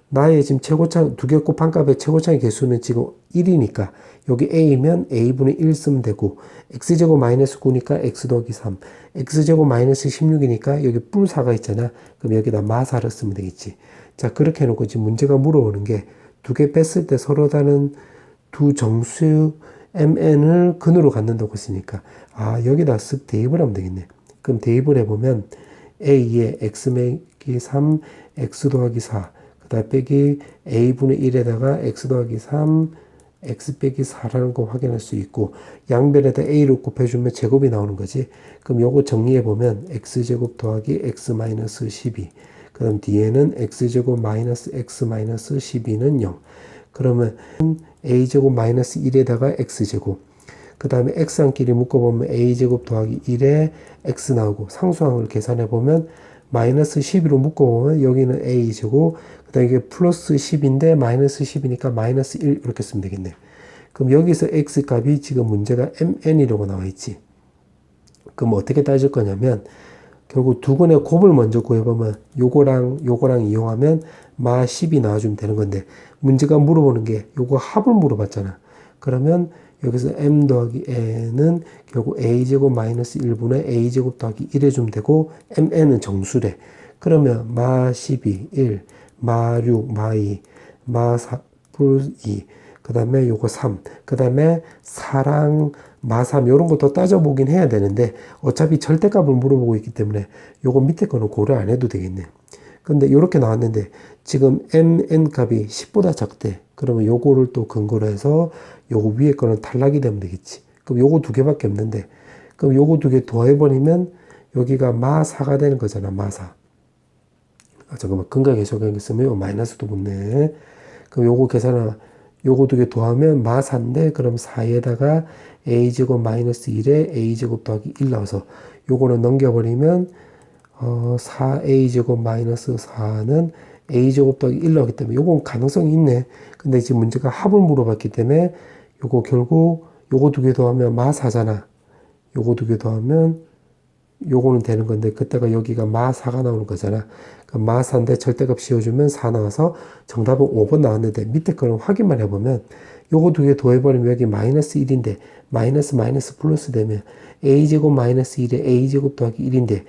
나의 지금 최고차, 2개 곱한 값의 최고차의 개수는 지금 1이니까 여기 a면 a분의 1 쓰면 되고, x제곱 마이너스 9니까 x 더하기 3, x제곱 마이너스 16이니까 여기 뿔 4가 있잖아. 그럼 여기다 마4를 쓰면 되겠지. 자, 그렇게 해놓고 지금 문제가 물어보는 게 2개 뺐을 때 서로 다른 두 정수 mn을 근으로 갖는다고 했으니까, 아, 여기다 쓱 대입을 하면 되겠네. 그럼 대입을 해보면 a의 x 빼기 3, x 더하기 4, 그 다음 빼기 a분의 1에다가 x 더하기 3, x 빼기 4라는 거 확인할 수 있고, 양변에다 a를 곱해주면 제곱이 나오는 거지. 그럼 요거 정리해보면 x제곱 더하기 x 마이너스 12, 그 다음 뒤에는 x제곱 마이너스 x 마이너스 12는 0. 그러면 a제곱 마이너스 1에다가 x제곱, 그 다음에 x한끼리 묶어보면 a제곱 더하기 1에 x 나오고, 상수항을 계산해보면 마이너스 12로 묶어보면 여기는 a제곱, 그 다음에 이게 플러스 10인데 마이너스 10이니까 마이너스 1 이렇게 쓰면 되겠네. 그럼 여기서 x 값이 지금 문제가 mn이라고 나와 있지. 그럼 어떻게 따질 거냐면 결국 두 건의 곱을 먼저 구해보면 요거랑 이용하면 마 10이 나와주면 되는 건데 문제가 물어보는 게 요거 합을 물어봤잖아. 그러면 여기서 m 더하기 n은 결국 a제곱 마이너스 1분의 a제곱 더하기 1 해주면 되고 mn은 정수래. 그러면 마 12, 1, 마 6, 마 2, 마 4, 플러스 2, 그 다음에 요거 3, 그 다음에 4랑 마 3, 요런 것도 따져보긴 해야 되는데 어차피 절대값을 물어보고 있기 때문에 요거 밑에 거는 고려 안 해도 되겠네. 근데 요렇게 나왔는데 지금 mn 값이 10보다 작대. 그러면 요거를 또 근거로 해서 요거 위에 거는 탈락이 되면 되겠지. 그럼 요거 두 개밖에 없는데 그럼 요거 두 개 더해버리면 여기가 마 4가 되는 거잖아. 마 4. 잠깐만, 근각에 적용했으면 마이너스도 붙네. 그럼 요거 요거 두 개 더하면 마 4인데, 그럼 4에다가 a제곱 마이너스 1에 a제곱 더하기 1 나와서 요거는 넘겨버리면 4a제곱 마이너스 4는 a제곱 더하기 1 나오기 때문에 요건 가능성이 있네. 근데 지금 문제가 합을 물어봤기 때문에 요거 결국 요거 두 개 더하면 마 4잖아. 요거 두 개 더하면 요거는 되는 건데 그때가 여기가 마 4가 나오는 거잖아. 그러니까 마 4인데 절대값 씌워주면 4 나와서 정답은 5번 나왔는데 밑에 거는 확인만 해보면 요거 두 개 더해버리면 여기 마이너스 1인데 마이너스 플러스 되면 a제곱 마이너스 1에 a제곱 더하기 1인데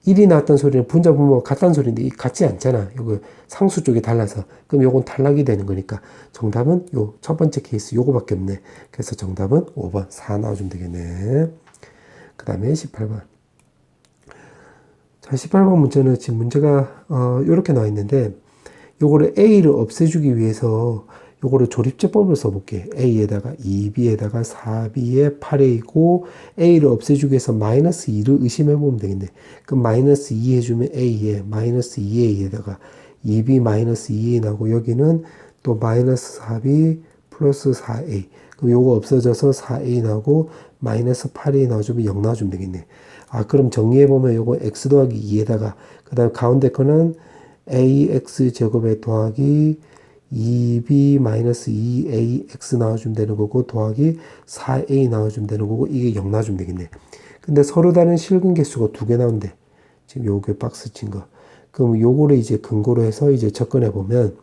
1이 나왔던 소리는 분자 분모가 같다는 소리인데 같지 않잖아. 요거 상수 쪽이 달라서. 그럼 요건 탈락이 되는 거니까 정답은 요 첫 번째 케이스 요거밖에 없네. 그래서 정답은 5번 4 나와주면 되겠네. 그 다음에 18번. 자, 18번 문제는 지금 문제가 요렇게 나와 있는데 요거를 a를 없애주기 위해서 요거를 조립제법을 써볼게. a에다가 2b에다가 4b에 8a고 a를 없애주기 위해서 마이너스 2를 의심해보면 되겠네. 그럼 마이너스 2 해주면 a에 마이너스 2a에다가 2b 마이너스 2a 나오고 여기는 또 마이너스 4b 플러스 4a. 그럼 요거 없어져서 4a 나오고 마이너스 8a 나와주면 0 나와주면 되겠네. 아, 그럼 정리해보면 요거 x 더하기 2에다가 그 다음 가운데 거는 ax 제곱에 더하기 2b 마이너스 2ax 나와주면 되는 거고 더하기 4a 나와주면 되는 거고 이게 0 나와주면 되겠네. 근데 서로 다른 실근 개수가 두 개 나온대. 지금 요게 박스 친 거. 그럼 요거를 이제 근거로 해서 이제 접근해 보면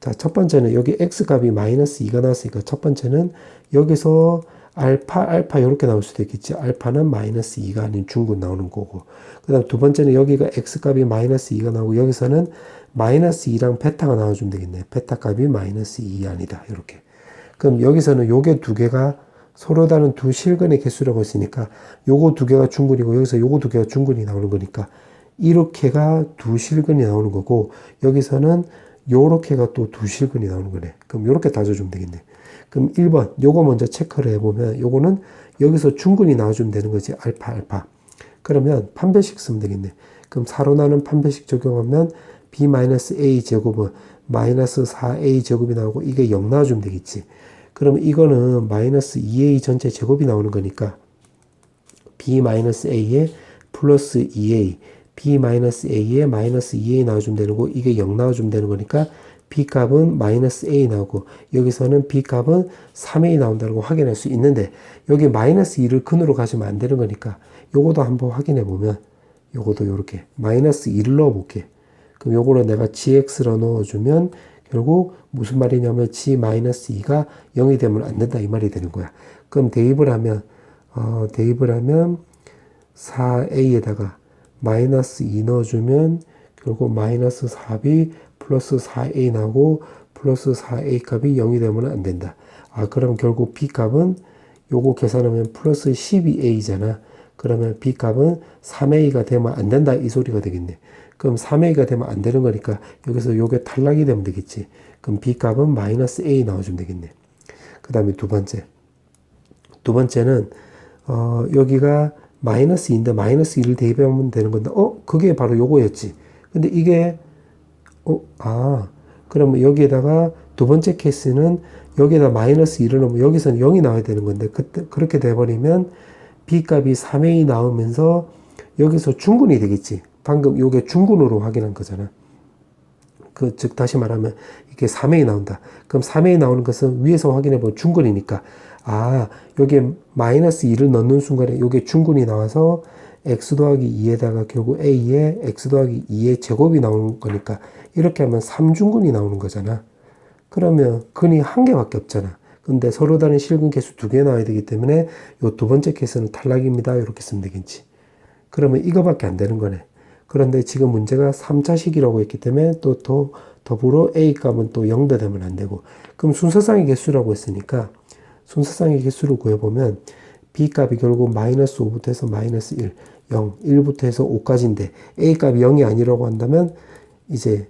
자, 첫 번째는 여기 x 값이 마이너스 2가 나왔으니까 첫 번째는 여기서 알파 이렇게 나올 수도 있겠지. 알파는 마이너스 2가 아닌 중근 나오는 거고. 그 다음 두 번째는 여기가 x 값이 마이너스 2가 나오고 여기서는 마이너스 2랑 베타가 나와주면 되겠네. 베타 값이 마이너스 2 아니다. 이렇게. 그럼 여기서는 요게 두 개가 서로 다른 두 실근의 개수라고 했으니까 요거 두 개가 중근이고 여기서 요거 두 개가 중근이 나오는 거니까 이렇게가 두 실근이 나오는 거고 여기서는 요렇게가 또 두 실근이 나오는 거네. 그럼 요렇게 따져주면 되겠네. 그럼 1번 요거 먼저 체크를 해보면 요거는 여기서 중근이 나와주면 되는 거지. 알파. 그러면 판별식 쓰면 되겠네. 그럼 4로 나눈 판별식 적용하면 b-a 제곱은 마이너스 4a 제곱이 나오고 이게 0 나와주면 되겠지. 그럼 이거는 마이너스 2a 전체 제곱이 나오는 거니까 b-a에 플러스 2a b-a에 마이너스 2a 나와주면 되는 거고 이게 0 나와주면 되는 거니까 b 값은 마이너스 a 나오고 여기서는 b 값은 3a 나온다는 거 확인할 수 있는데 여기 마이너스 2를 근으로 가시면 안 되는 거니까 요것도 한번 확인해 보면 요것도 요렇게 마이너스 2를 넣어 볼게. 그럼 요거를 내가 gx로 넣어주면 결국 무슨 말이냐면 g-2가 0이 되면 안 된다 이 말이 되는 거야. 그럼 대입을 하면 4a에다가 마이너스 2 넣어주면 결국 마이너스 4b 플러스 4a 나오고 플러스 4a 값이 0이 되면 안 된다. 아, 그럼 결국 b 값은 요거 계산하면 플러스 12a잖아. 그러면 b 값은 3a가 되면 안 된다 이 소리가 되겠네. 그럼 3a가 되면 안 되는 거니까 여기서 요게 탈락이 되면 되겠지. 그럼 b 값은 마이너스 a 나와주면 되겠네. 그 다음에 두 번째는 여기가 마이너스 2인데 마이너스 2를 대입하면 되는 건데 그게 바로 요거였지. 근데 이게 그러면 여기에다가 두 번째 케이스는 여기에다 마이너스 2를 넣으면 여기서는 0이 나와야 되는 건데 그렇게 돼버리면 b 값이 3a 나오면서 여기서 중근이 되겠지. 방금 요게 중근으로 확인한 거잖아. 즉 다시 말하면 이게 3a 나온다. 그럼 3a 나오는 것은 위에서 확인해 보면 중근이니까 여기에 마이너스 2를 넣는 순간에 이게 중근이 나와서 x 더하기 2에다가 결국 a에 x 더하기 2의 제곱이 나오는 거니까 이렇게 하면 3중근이 나오는 거잖아. 그러면 근이 한 개밖에 없잖아. 근데 서로 다른 실근 개수 2개 나와야 되기 때문에 요 두 번째 케이스는 탈락입니다. 이렇게 쓰면 되겠지. 그러면 이거밖에 안 되는 거네. 그런데 지금 문제가 3차식이라고 했기 때문에 또 더불어 a 값은 또 0대 되면 안 되고, 그럼 순서상의 개수라고 했으니까 순서상의 개수를 구해보면 b 값이 결국 마이너스 5부터 해서 마이너스 1, 0, 1부터 해서 5까지인데 a 값이 0이 아니라고 한다면 이제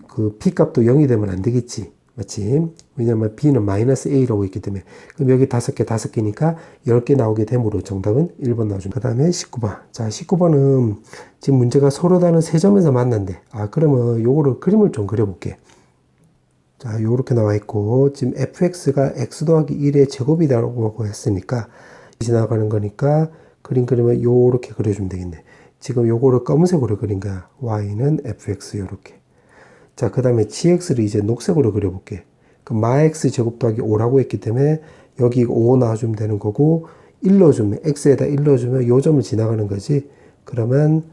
그 b 값도 0이 되면 안 되겠지. 맞지? 왜냐면 b는 마이너스 a라고 있기 때문에. 그럼 여기 5개니까 10개 나오게 되므로 정답은 1번 나오죠. 그 다음에 19번. 자, 19번은 지금 문제가 서로 다른 세 점에서 만난대. 그러면 요거를 그림을 좀 그려볼게. 자, 요렇게 나와 있고, 지금 fx가 x 더하기 1의 제곱이라고 했으니까, 지나가는 거니까, 그림 그리면 요렇게 그려주면 되겠네. 지금 요거를 검은색으로 그린 거야. y는 fx 요렇게. 자, 그 다음에 gx를 이제 녹색으로 그려볼게. 그럼 마x 제곱 더하기 5라고 했기 때문에 여기 5 넣어주면 되는 거고, 1 넣어주면, x에다 1 넣어주면 요 점을 지나가는 거지. 그러면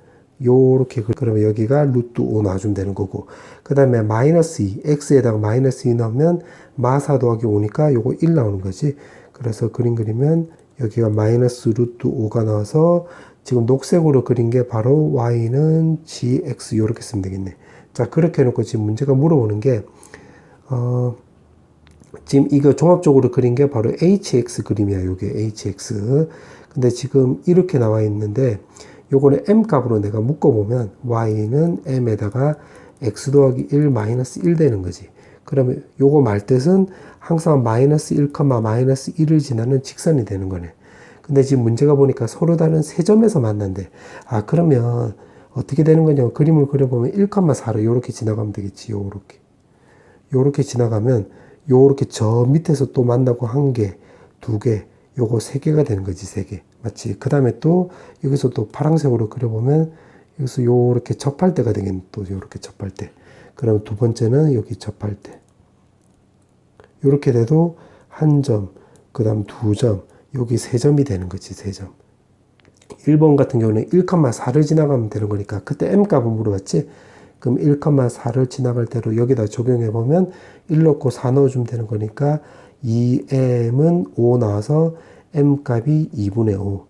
요렇게, 그러면 여기가 루트 5 넣어주면 되는 거고, 그 다음에 마이너스 2, x에다가 마이너스 2 넣으면 마4 더하기 5니까 요거 1 나오는 거지. 그래서 그림 그리면 여기가 마이너스 루트 5가 나와서 지금 녹색으로 그린 게 바로 y는 gx 요렇게 쓰면 되겠네. 자, 그렇게 해놓고 지금 문제가 물어보는 게, 지금 이거 종합적으로 그린 게 바로 hx 그림이야. 요게 hx. 근데 지금 이렇게 나와 있는데, 요거는 m 값으로 내가 묶어보면, y는 m에다가 x 더하기 1 마이너스 1 되는 거지. 그러면 요거 말뜻은 항상 마이너스 1, 마이너스 1을 지나는 직선이 되는 거네. 근데 지금 문제가 보니까 서로 다른 세 점에서 만난대. 그러면, 어떻게 되는 거냐면 그림을 그려보면 1,4로 요렇게 지나가면 되겠지. 요렇게. 요렇게 지나가면 요렇게 저 밑에서 또 만나고 1개, 2개, 요거 3개가 되는 거지. 3개. 맞지? 그 다음에 또 여기서 또 파란색으로 그려보면 여기서 요렇게 접할 때가 되겠네. 또 요렇게 접할 때. 그럼 두 번째는 여기 접할 때. 요렇게 돼도 1점, 그 다음 2점, 여기 3점이 되는 거지. 3점. 1번 같은 경우는 1,4를 지나가면 되는 거니까 그때 m 값을 물어봤지. 그럼 1,4를 지나갈 때로 여기다 적용해 보면 1 넣고 4 넣어주면 되는 거니까 2m은 5 나와서 m 값이 2분의 5.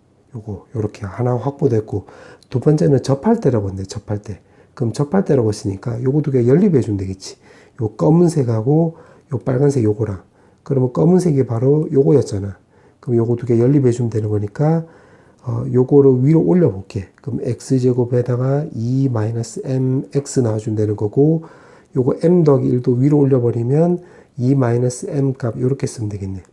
요렇게 하나 확보됐고, 두 번째는 접할 때라고 했네. 접할 때. 그럼 접할 때라고 했으니까 요거 두 개 연립해 주면 되겠지. 요 검은색하고 요 빨간색 요거랑. 그러면 검은색이 바로 요거였잖아. 그럼 요거 두 개 연립해 주면 되는 거니까 요거를 위로 올려볼게. 그럼 x제곱에다가 2-mx 나와주면 되는 거고, 요거 m 더하기 1도 위로 올려버리면 2-m 값 요렇게 쓰면 되겠네.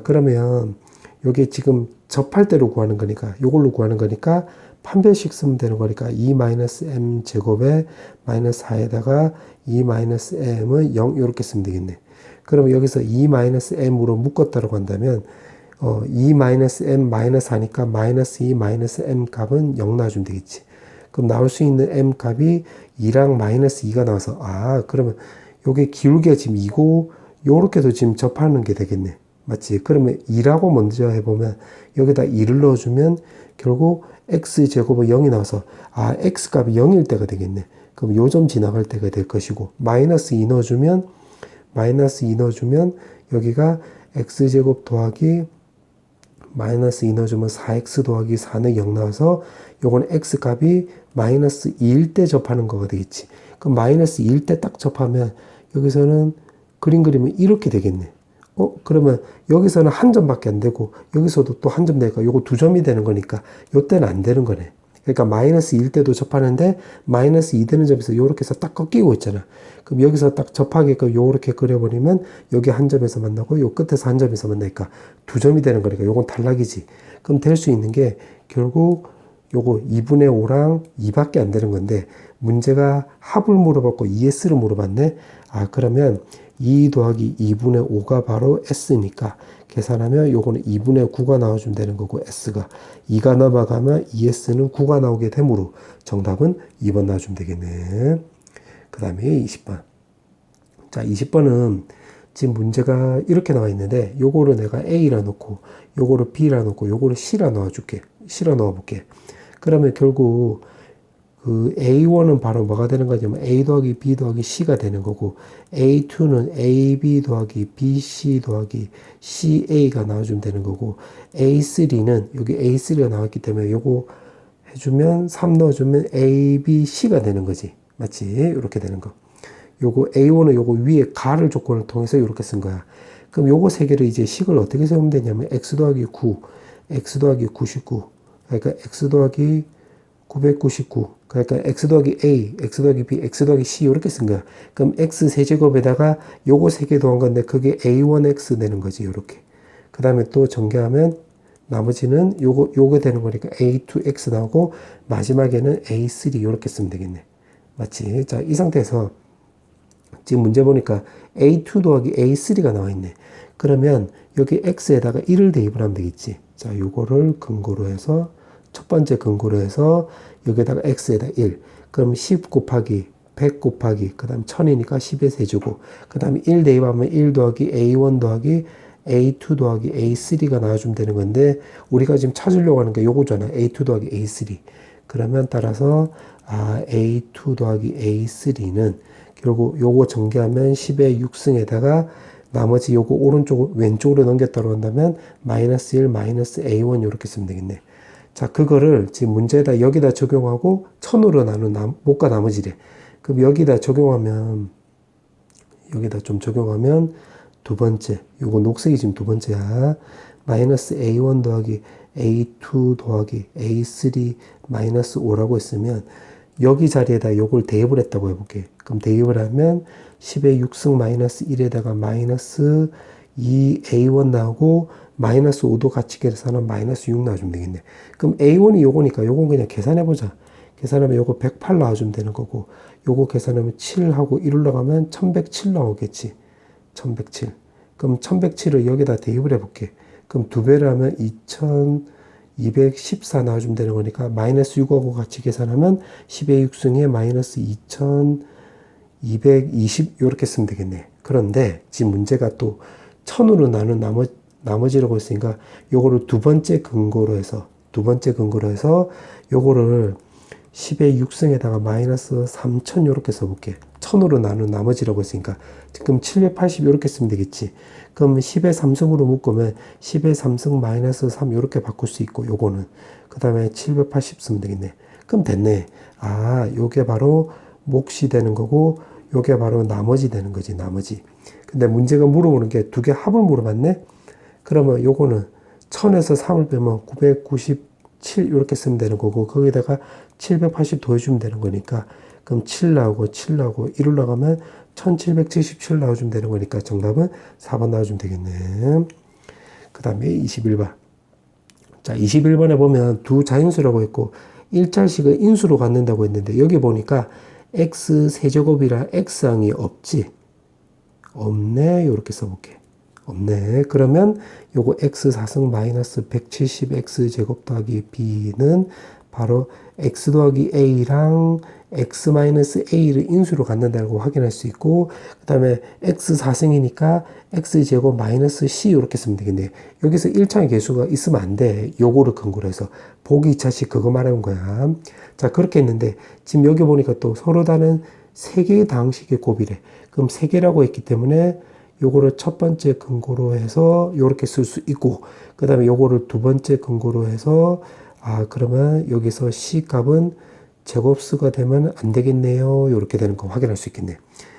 그러면 요게 지금 접할 때로 구하는 거니까, 요걸로 구하는 거니까 판별식 쓰면 되는 거니까 2-m 제곱에 마이너스 4에다가 2-m은 0 요렇게 쓰면 되겠네. 그러면 여기서 2-m으로 묶었다고 한다면 2-m 마이너스 하니까 마이너스 2-m 값은 0 나와주면 되겠지. 그럼 나올 수 있는 m 값이 2랑 마이너스 2가 나와서 그러면 요게 기울기가 지금 2고 요렇게도 지금 접하는 게 되겠네. 맞지? 그러면 2라고 먼저 해보면 여기다 2를 넣어주면 결국 x제곱은 0이 나와서 x 값이 0일 때가 되겠네. 그럼 요 점 지나갈 때가 될 것이고, 마이너스 2 넣어주면 여기가 x제곱 더하기 마이너스 2 넣어주면 4x 더하기 4는 0 나와서 요건 x 값이 마이너스 2일 때 접하는 거가 되겠지. 그럼 마이너스 2일 때 딱 접하면 여기서는 그림 그리면 이렇게 되겠네. 그러면 여기서는 한 점밖에 안 되고 여기서도 또 한 점 되니까 요거 2점이 되는 거니까 요때는 안 되는 거네. 그러니까 마이너스 2일 때도 접하는데 마이너스 2 되는 점에서 요렇게 해서 딱 꺾이고 있잖아. 그럼 여기서 딱 접하게끔 요렇게 그려버리면 여기 한 점에서 만나고 요 끝에서 한 점에서 만나니까 2점이 되는 거니까 요건 탈락이지. 그럼 될 수 있는 게 결국 요거 2분의 5랑 2밖에 안 되는 건데, 문제가 합을 물어봤고 ES를 물어봤네. 그러면 2 더하기 2분의 5가 바로 S니까 계산하면 요거는 2분의 9가 나와주면 되는 거고, S가 2가 넘어가면 ES는 9가 나오게 되므로 정답은 2번 나와주면 되겠네. 그 다음에 20번. 자, 20번은 지금 문제가 이렇게 나와 있는데 요거를 내가 A라 놓고 요거를 B라 놓고 요거를 C라 넣어줄게. C라 넣어볼게. 그러면 결국 그 A1은 바로 뭐가 되는 거냐면 A 더하기 B 더하기 C가 되는 거고 A2는 AB 더하기 BC 더하기 CA가 나와주면 되는 거고 A3는 여기 A3가 나왔기 때문에 요거 해주면 3 넣어주면 ABC가 되는 거지. 맞지? 이렇게 되는 거. 요거 A1은 요거 위에 가를 조건을 통해서 이렇게 쓴 거야. 그럼 요거 세 개를 이제 식을 어떻게 세우면 되냐면 X 더하기 9, X 더하기 99. 그러니까 X 더하기 999. 그러니까 X 더하기 A, X 더하기 B, X 더하기 C 이렇게 쓴 거야. 그럼 X 세제곱에다가 요거 세 개 더한 건데 그게 A1X 되는 거지. 요렇게. 그 다음에 또 전개하면 나머지는 요거 되는 거니까 A2X 나오고 마지막에는 A3 이렇게 쓰면 되겠네. 맞지? 자, 이 상태에서 지금 문제 보니까 A2 더하기 A3가 나와 있네. 그러면 여기 X에다가 1을 대입을 하면 되겠지. 자, 요거를 근거로 해서 첫 번째 근거로 해서 여기에다가 X에다 1. 그럼 10 곱하기 100 곱하기 그 다음 1000이니까 10의 세제곱. 그 다음에 1 대입하면 1 더하기 A1 더하기 A2 더하기 A3가 나와주면 되는 건데 우리가 지금 찾으려고 하는 게 요거잖아. A2 더하기 A3. 그러면 따라서 A2 더하기 A3는 결국 요거 전개하면 10의 6승에다가 나머지 요거 왼쪽으로 넘겼다고 한다면 마이너스 1 마이너스 A1 이렇게 쓰면 되겠네. 자, 그거를 지금 문제에다 여기다 적용하고 1000으로 나눈 못과 나머지래. 그럼 여기다 적용하면 두 번째, 요거 녹색이 지금 두 번째야. 마이너스 A1 더하기 A2 더하기 A3 마이너스 5라고 했으면 여기 자리에다 요걸 대입을 했다고 해볼게. 그럼 대입을 하면 10의 6승 마이너스 1에다가 마이너스 2A1 나오고 마이너스 5도 같이 계산하면 마이너스 6 나와주면 되겠네. 그럼 A1이 요거니까 요건 그냥 계산해보자. 계산하면 요거 108 나와주면 되는 거고 요거 계산하면 7하고 1 올라가면 1107 나오겠지. 1107. 그럼 1107을 여기다 대입을 해볼게. 그럼 두 배를 하면 2214 나와주면 되는 거니까 마이너스 6하고 같이 계산하면 10의 6승에 마이너스 2220 이렇게 쓰면 되겠네. 그런데 지금 문제가 또 1000으로 나눈 나머지라고 했으니까 요거를 두 번째 근거로 해서 요거를 10의 6승에다가 마이너스 3000 이렇게 써볼게. 1000으로 나눈 나머지라고 했으니까 지금 780 이렇게 쓰면 되겠지. 그럼 10의 3승으로 묶으면 10의 3승 마이너스 3 이렇게 바꿀 수 있고 요거는 그 다음에 780 쓰면 되겠네. 그럼 됐네. 요게 바로 몫이 되는 거고 요게 바로 나머지 되는 거지. 나머지. 근데 문제가 물어보는 게 두 개 합을 물어봤네. 그러면 요거는 1000에서 3을 빼면 997 이렇게 쓰면 되는 거고 거기다가 780 더해주면 되는 거니까 그럼 7 나오고 1 올라가면 1777 나와주면 되는 거니까 정답은 4번 나와주면 되겠네. 그 다음에 21번. 자, 21번에 보면 두 자연수라고 했고 1차식을 인수로 갖는다고 했는데 여기 보니까 x 세제곱이라 x항이 없지. 없네. 이렇게 써볼게. 없네. 그러면 요거 x 4승 마이너스 170x 제곱 더하기 b는 바로 x 더하기 a랑 x 마이너스 a를 인수로 갖는다고 확인할 수 있고 그 다음에 x 4승이니까 x 제곱 마이너스 c 이렇게 쓰면 되겠네. 여기서 1차의 개수가 있으면 안 돼. 요거를 근거로 해서 보기 2차식 그거 말하는 거야. 자, 그렇게 했는데 지금 여기 보니까 또 서로 다른 세 개의 다항식의 곱이래. 그럼 세 개라고 했기 때문에 요거를 첫 번째 근거로 해서 요렇게 쓸 수 있고 그 다음에 요거를 두 번째 근거로 해서 그러면 여기서 C 값은 제곱수가 되면 안 되겠네요. 요렇게 되는 거 확인할 수 있겠네.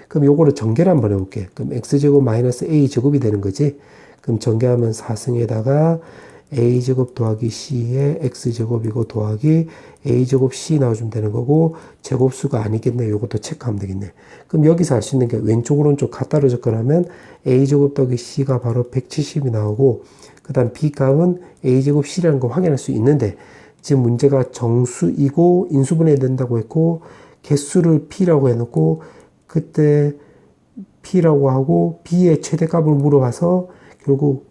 그럼 요거를 전개를 한번 해볼게. 그럼 x제곱 마이너스 a제곱이 되는 거지. 그럼 전개하면 4승에다가 a제곱 더하기 c에 x제곱이고 더하기 a제곱 c 나와주면 되는 거고 제곱수가 아니겠네. 요것도 체크하면 되겠네. 그럼 여기서 알 수 있는 게 왼쪽 오른쪽 같다로 접근하면 a제곱 더하기 c가 바로 170이 나오고 그 다음 b값은 a제곱 c라는 거 확인할 수 있는데 지금 문제가 정수이고 인수분해야 된다고 했고 개수를 p라고 해놓고 그때 p라고 하고 b의 최대값을 물어봐서 결국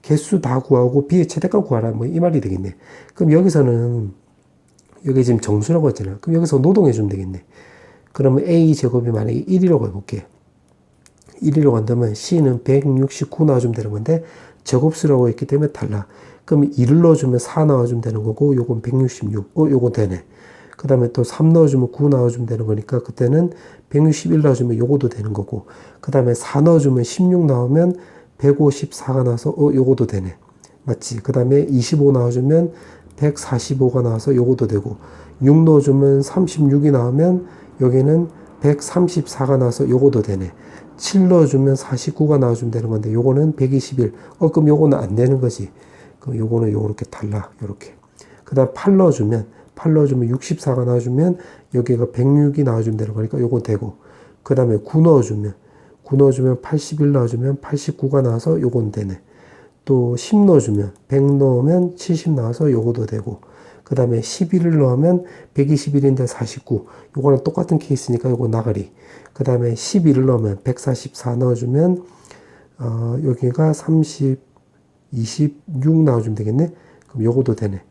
개수 다 구하고 b의 최대값 구하라 뭐 이 말이 되겠네. 그럼 여기서는 여기 지금 정수라고 했잖아. 그럼 여기서 노동해 주면 되겠네. 그러면 A제곱이 만약에 1이라고 해볼게. 1이라고 한다면 C는 169 나와주면 되는 건데 제곱수라고 했기 때문에 달라. 그럼 2를 넣어주면 4 나와주면 되는 거고 요건 166. 요거 되네. 그 다음에 또 3 넣어주면 9 나와주면 되는 거니까 그때는 161 넣어주면 요거도 되는 거고 그 다음에 4 넣어주면 16 나오면 154가 나와서 요거도 되네. 맞지? 그 다음에 25 나와주면 145가 나와서 요거도 되고 6 넣어주면 36이 나오면 여기는 134가 나와서 요거도 되네. 7 넣어주면 49가 나와주면 되는 건데 요거는 121. 그럼 요거는 안 되는 거지. 그럼 요거는 요렇게 달라. 요렇게. 그 다음 8 넣어주면 64가 나와주면 여기가 106이 나와주면 되는 거니까 요거 되고 그 다음에 9 넣어주면 81 넣어주면 89가 나와서 요건 되네. 또 10 넣어주면 100 넣으면 70 나와서 요거도 되고 그 다음에 11을 넣으면 121인데 49 요거는 똑같은 케이스니까 요거 나가리. 그 다음에 11을 넣으면 144 넣어주면 여기가 26 나와주면 되겠네. 그럼 요거도 되네.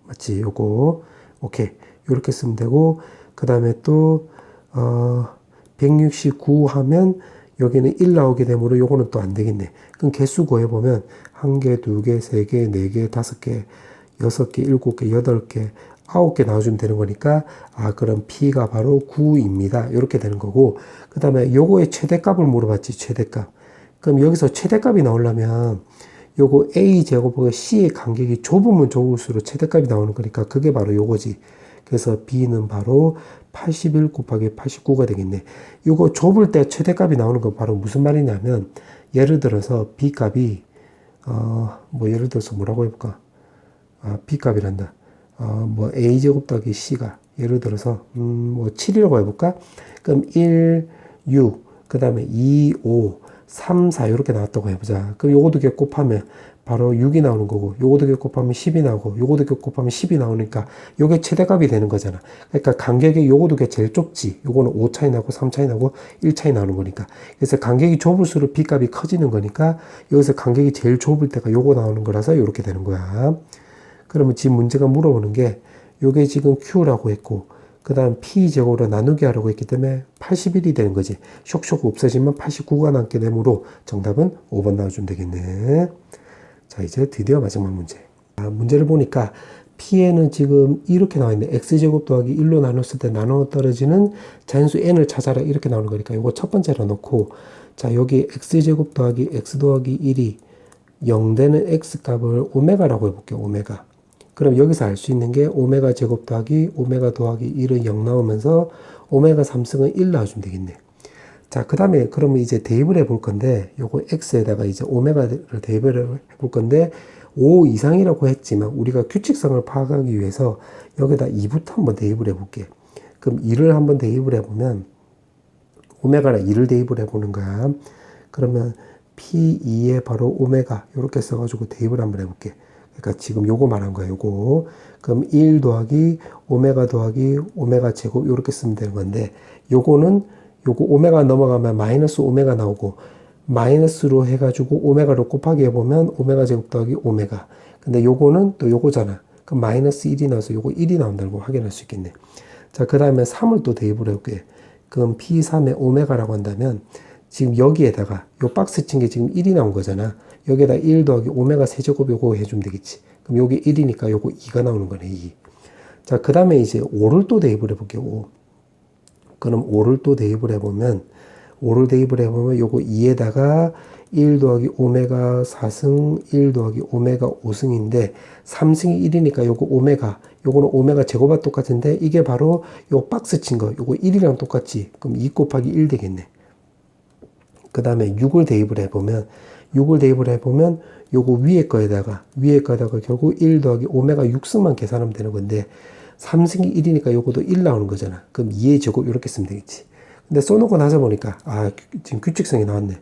맞지? 요거 오케이. 요렇게 쓰면 되고 그 다음에 또 169 하면 여기는 1 나오게 되므로 요거는 또 안 되겠네. 그럼 개수 구해보면 1개, 2개, 3개, 4개, 5개, 6개, 7개, 8개, 9개 나와주면 되는 거니까 그럼 P가 바로 9입니다. 이렇게 되는 거고 그 다음에 요거의 최대값을 물어봤지. 최대값. 그럼 여기서 최대값이 나오려면 요거 A제곱과 C의 간격이 좁으면 좁을수록 최대값이 나오는 거니까 그게 바로 요거지. 그래서 B는 바로 81 곱하기 89가 되겠네. 요거 좁을 때 최대값이 나오는 건 바로 무슨 말이냐면 예를 들어서 B 값이 뭐 예를 들어서 뭐라고 해볼까? B 값이란다. 뭐 A제곱 더하기 C가 예를 들어서 뭐 7이라고 해볼까? 그럼 1, 6, 그 다음에 2, 5, 3, 4 이렇게 나왔다고 해보자. 그럼 요거 두 개 곱하면 바로 6이 나오는 거고 요거 두 개 곱하면 10이 나오고 요거 두 개 곱하면 10이 나오니까 요게 최대값이 되는 거잖아. 그러니까 간격이 요거 두 개 제일 좁지. 요거는 5 차이 나고 3 차이 나고 1 차이 나오는 거니까. 그래서 간격이 좁을수록 B 값이 커지는 거니까 여기서 간격이 제일 좁을 때가 요거 나오는 거라서 요렇게 되는 거야. 그러면 지금 문제가 물어보는 게 요게 지금 Q라고 했고 그 다음 P제곱으로 나누기 하라고 했기 때문에 81이 되는 거지. 쇽쇽 없어지면 89가 남게 되므로 정답은 5번 나와주면 되겠네. 자, 이제 드디어 마지막 문제. 문제를 보니까 P에는 지금 이렇게 나와 있네. X제곱 더하기 1로 나눴을 때 나눠 떨어지는 자연수 N을 찾아라. 이렇게 나오는 거니까 이거 첫 번째로 놓고 자, 여기 X제곱 더하기 X 더하기 1이 0 되는 X값을 오메가라고 해볼게요. 오메가. 그럼 여기서 알 수 있는 게 오메가 제곱 더하기 오메가 더하기 1은 0 나오면서 오메가 3승은 1 나와주면 되겠네. 자, 그 다음에 그러면 이제 대입을 해볼 건데 요거 x에다가 이제 오메가를 대입을 해볼 건데 5 이상이라고 했지만 우리가 규칙성을 파악하기 위해서 여기다 2부터 한번 대입을 해볼게. 그럼 2를 한번 대입을 해보면 오메가랑 2를 대입을 해보는 거야. 그러면 P2에 바로 오메가 이렇게 써가지고 대입을 한번 해볼게. 그러니까 지금 요거 말한 거야, 요거. 그럼 1 더하기 오메가 더하기 오메가 제곱 이렇게 쓰면 되는 건데 요거는 요거 오메가 넘어가면 마이너스 오메가 나오고 마이너스로 해가지고 오메가로 곱하기 해보면 오메가 제곱 더하기 오메가. 근데 요거는 또 요거잖아. 그럼 마이너스 1이 나와서 요거 1이 나온다고 확인할 수 있겠네. 자, 그 다음에 3을 또 대입을 해볼게. 그럼 P3의 오메가라고 한다면 지금 여기에다가 요 박스 친 게 지금 1이 나온 거잖아. 여기에다 1 더하기 오메가 세제곱 요거 해주면 되겠지. 그럼 요게 1이니까 요거 2가 나오는 거네, 2. 자, 그 다음에 이제 5를 또 대입을 해볼게요, 5. 그럼 5를 또 대입을 해보면, 5를 대입을 해보면 요거 2에다가 1 더하기 오메가 4승, 1 더하기 오메가 5승인데, 3승이 1이니까 요거 오메가, 요거는 오메가 제곱과 똑같은데, 이게 바로 요 박스 친 거, 요거 1이랑 똑같지. 그럼 2 곱하기 1 되겠네. 그 다음에 6을 대입을 해보면, 요거 위에 거에다가 결국 1 더하기 오메가 6승만 계산하면 되는 건데 3승이 1이니까 요거도 1 나오는 거잖아. 그럼 2의 제곱 이렇게 쓰면 되겠지. 근데 써놓고 나서 보니까 지금 규칙성이 나왔네.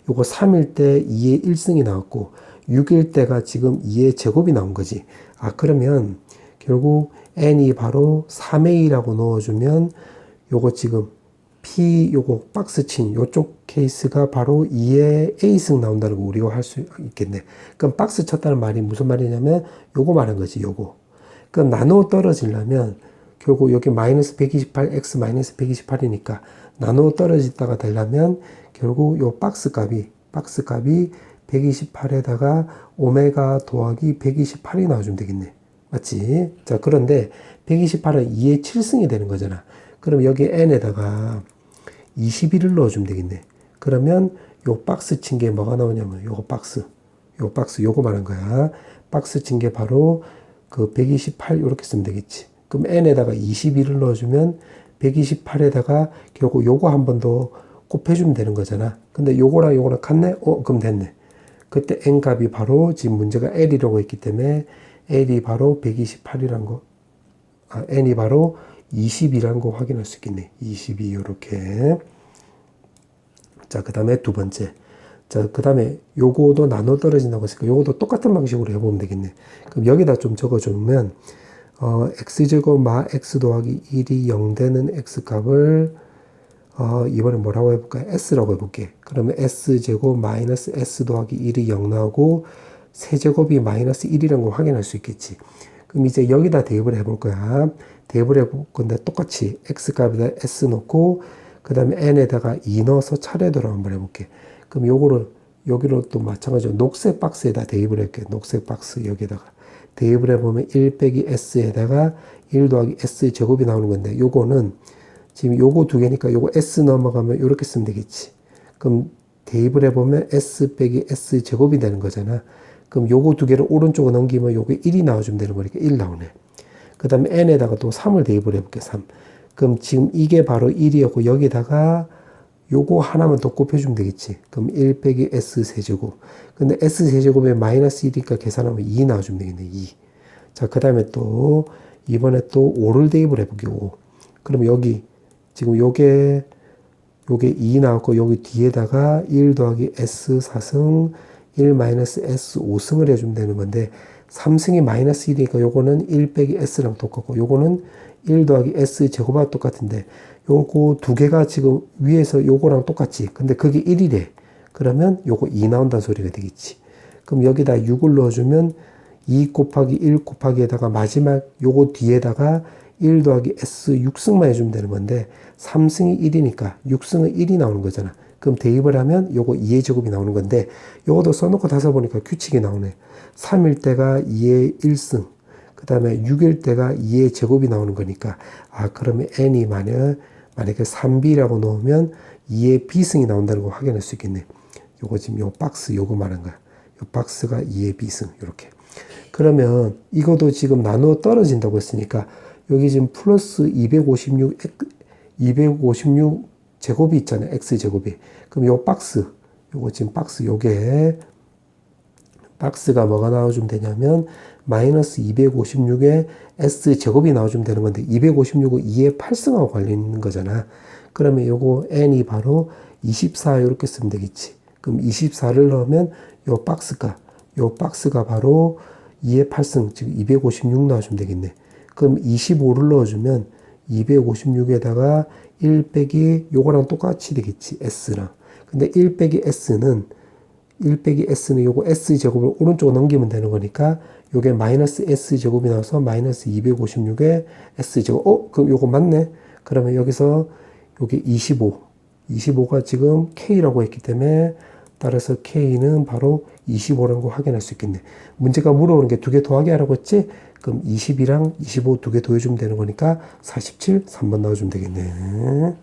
요거 3일 때 2의 1승이 나왔고 6일 때가 지금 2의 제곱이 나온 거지. 그러면 결국 n이 바로 3의 2라고 넣어주면 요거 지금 P 요거 박스 친 요쪽 케이스가 바로 2의 A승 나온다는 거 우리가 할 수 있겠네. 그럼 박스 쳤다는 말이 무슨 말이냐면 요거 말한 거지, 요거. 그럼 나눠 떨어지려면 결국 여기 마이너스 128, x 마이너스 128이니까 나누어 떨어지다가 되려면 결국 요 박스 값이 128에다가 오메가 더하기 128이 나와주면 되겠네. 맞지? 자, 그런데 128은 2의 7승이 되는 거잖아. 그럼 여기 n에다가 21을 넣어주면 되겠네. 그러면 요 박스 친 게 뭐가 나오냐면 요 박스 요거 말한 거야. 박스 친 게 바로 그 128 이렇게 쓰면 되겠지. 그럼 n에다가 21을 넣어주면 128에다가 결국 요거 한 번 더 곱해주면 되는 거잖아. 근데 요거랑 요거랑 같네? 그럼 됐네. 그때 n 값이 바로 지금 문제가 l이라고 했기 때문에 l이 바로 128이란 거, n이 바로 22란 거 확인할 수 있겠네. 22 요렇게. 자, 그 다음에 두 번째. 자, 그 다음에 요거도 나눠 떨어진다고 했으니까 요거도 똑같은 방식으로 해보면 되겠네. 그럼 여기다 좀 적어주면 x제곱 마 x 더하기 1이 0 되는 x값을 이번에 뭐라고 해볼까요? s라고 해볼게. 그러면 s제곱 마이너스 s 더하기 1이 0 나오고 세제곱이 마이너스 1이라는 걸 확인할 수 있겠지. 그럼 이제 여기다 대입을 해볼 거야. 대입을 해볼 건데 똑같이 x값에다 s 넣고 그 다음에 n에다가 2 넣어서 차례대로 한번 해볼게. 그럼 요거를 여기로 또 마찬가지로 녹색 박스에다 대입을 할게. 녹색 박스 여기다가 대입을 해보면 1 빼기 s에다가 1 더하기 s 제곱이 나오는 건데 요거는 지금 요거 두 개니까 요거 s 넘어가면 요렇게 쓰면 되겠지. 그럼 대입을 해보면 s 빼기 s 제곱이 되는 거잖아. 그럼 요거 두 개를 오른쪽으로 넘기면 요게 1이 나와주면 되는 거니까 1 나오네. 그 다음에 n에다가 또 3을 대입을 해볼게. 3. 그럼 지금 이게 바로 1이었고 여기다가 요거 하나만 더 곱해주면 되겠지. 그럼 1 빼기 s 세제곱. 근데 s 세제곱에 마이너스 1이니까 계산하면 2 나와주면 되겠네. 2. 자, 그 다음에 또 이번에 또 5를 대입을 해볼게요. 5. 그럼 여기 지금 요게 2 나왔고 여기 뒤에다가 1 더하기 s 4승 1 마이너스 s 5승을 해주면 되는 건데 3승이 마이너스 1이니까 요거는 1 빼기 s랑 똑같고 요거는 1 더하기 s 제곱과 똑같은데 요거 두 개가 지금 위에서 요거랑 똑같지. 근데 그게 1이래. 그러면 요거 2 나온다는 소리가 되겠지. 그럼 여기다 6을 넣어주면 2 곱하기 1 곱하기에다가 마지막 요거 뒤에다가 1 더하기 s 6승만 해주면 되는 건데 3승이 1이니까 6승은 1이 나오는 거잖아. 그럼 대입을 하면 요거 2의 제곱이 나오는 건데 요것도 써놓고 다서 보니까 규칙이 나오네. 3일 때가 2의 1승 그 다음에 6일 때가 2의 제곱이 나오는 거니까 그러면 n이 만약에 3b라고 넣으면 2의 b승이 나온다는 걸 확인할 수 있겠네. 요거 지금 요 박스 요거 말한 거야. 요 박스가 2의 b승 요렇게. 그러면 이것도 지금 나누어 떨어진다고 했으니까 여기 지금 플러스 256 제곱이 있잖아요. x제곱이. 그럼 요 박스 요거 지금 박스 요게 박스가 뭐가 나와주면 되냐면 마이너스 256에 s제곱이 나와주면 되는 건데 256은 2의 8승하고 관련 있는 거잖아. 그러면 요거 n이 바로 24 이렇게 쓰면 되겠지. 그럼 24를 넣으면 요 박스가 바로 2의 8승 즉 256 나와주면 되겠네. 그럼 25를 넣어주면 256에다가 1 빼기 요거랑 똑같이 되겠지. s랑. 근데 1 빼기 s는 요거 s제곱을 오른쪽으로 넘기면 되는 거니까 요게 마이너스 s제곱이 나와서 마이너스 256에 s제곱. 그럼 요거 맞네. 그러면 여기서 요게 25가 지금 k라고 했기 때문에 따라서 k는 바로 25라는 거 확인할 수 있겠네. 문제가 물어보는 게 두 개 더하기 하라고 했지? 그럼 20이랑 25 두 개 더해주면 되는 거니까 47, 3번 넣어주면 되겠네.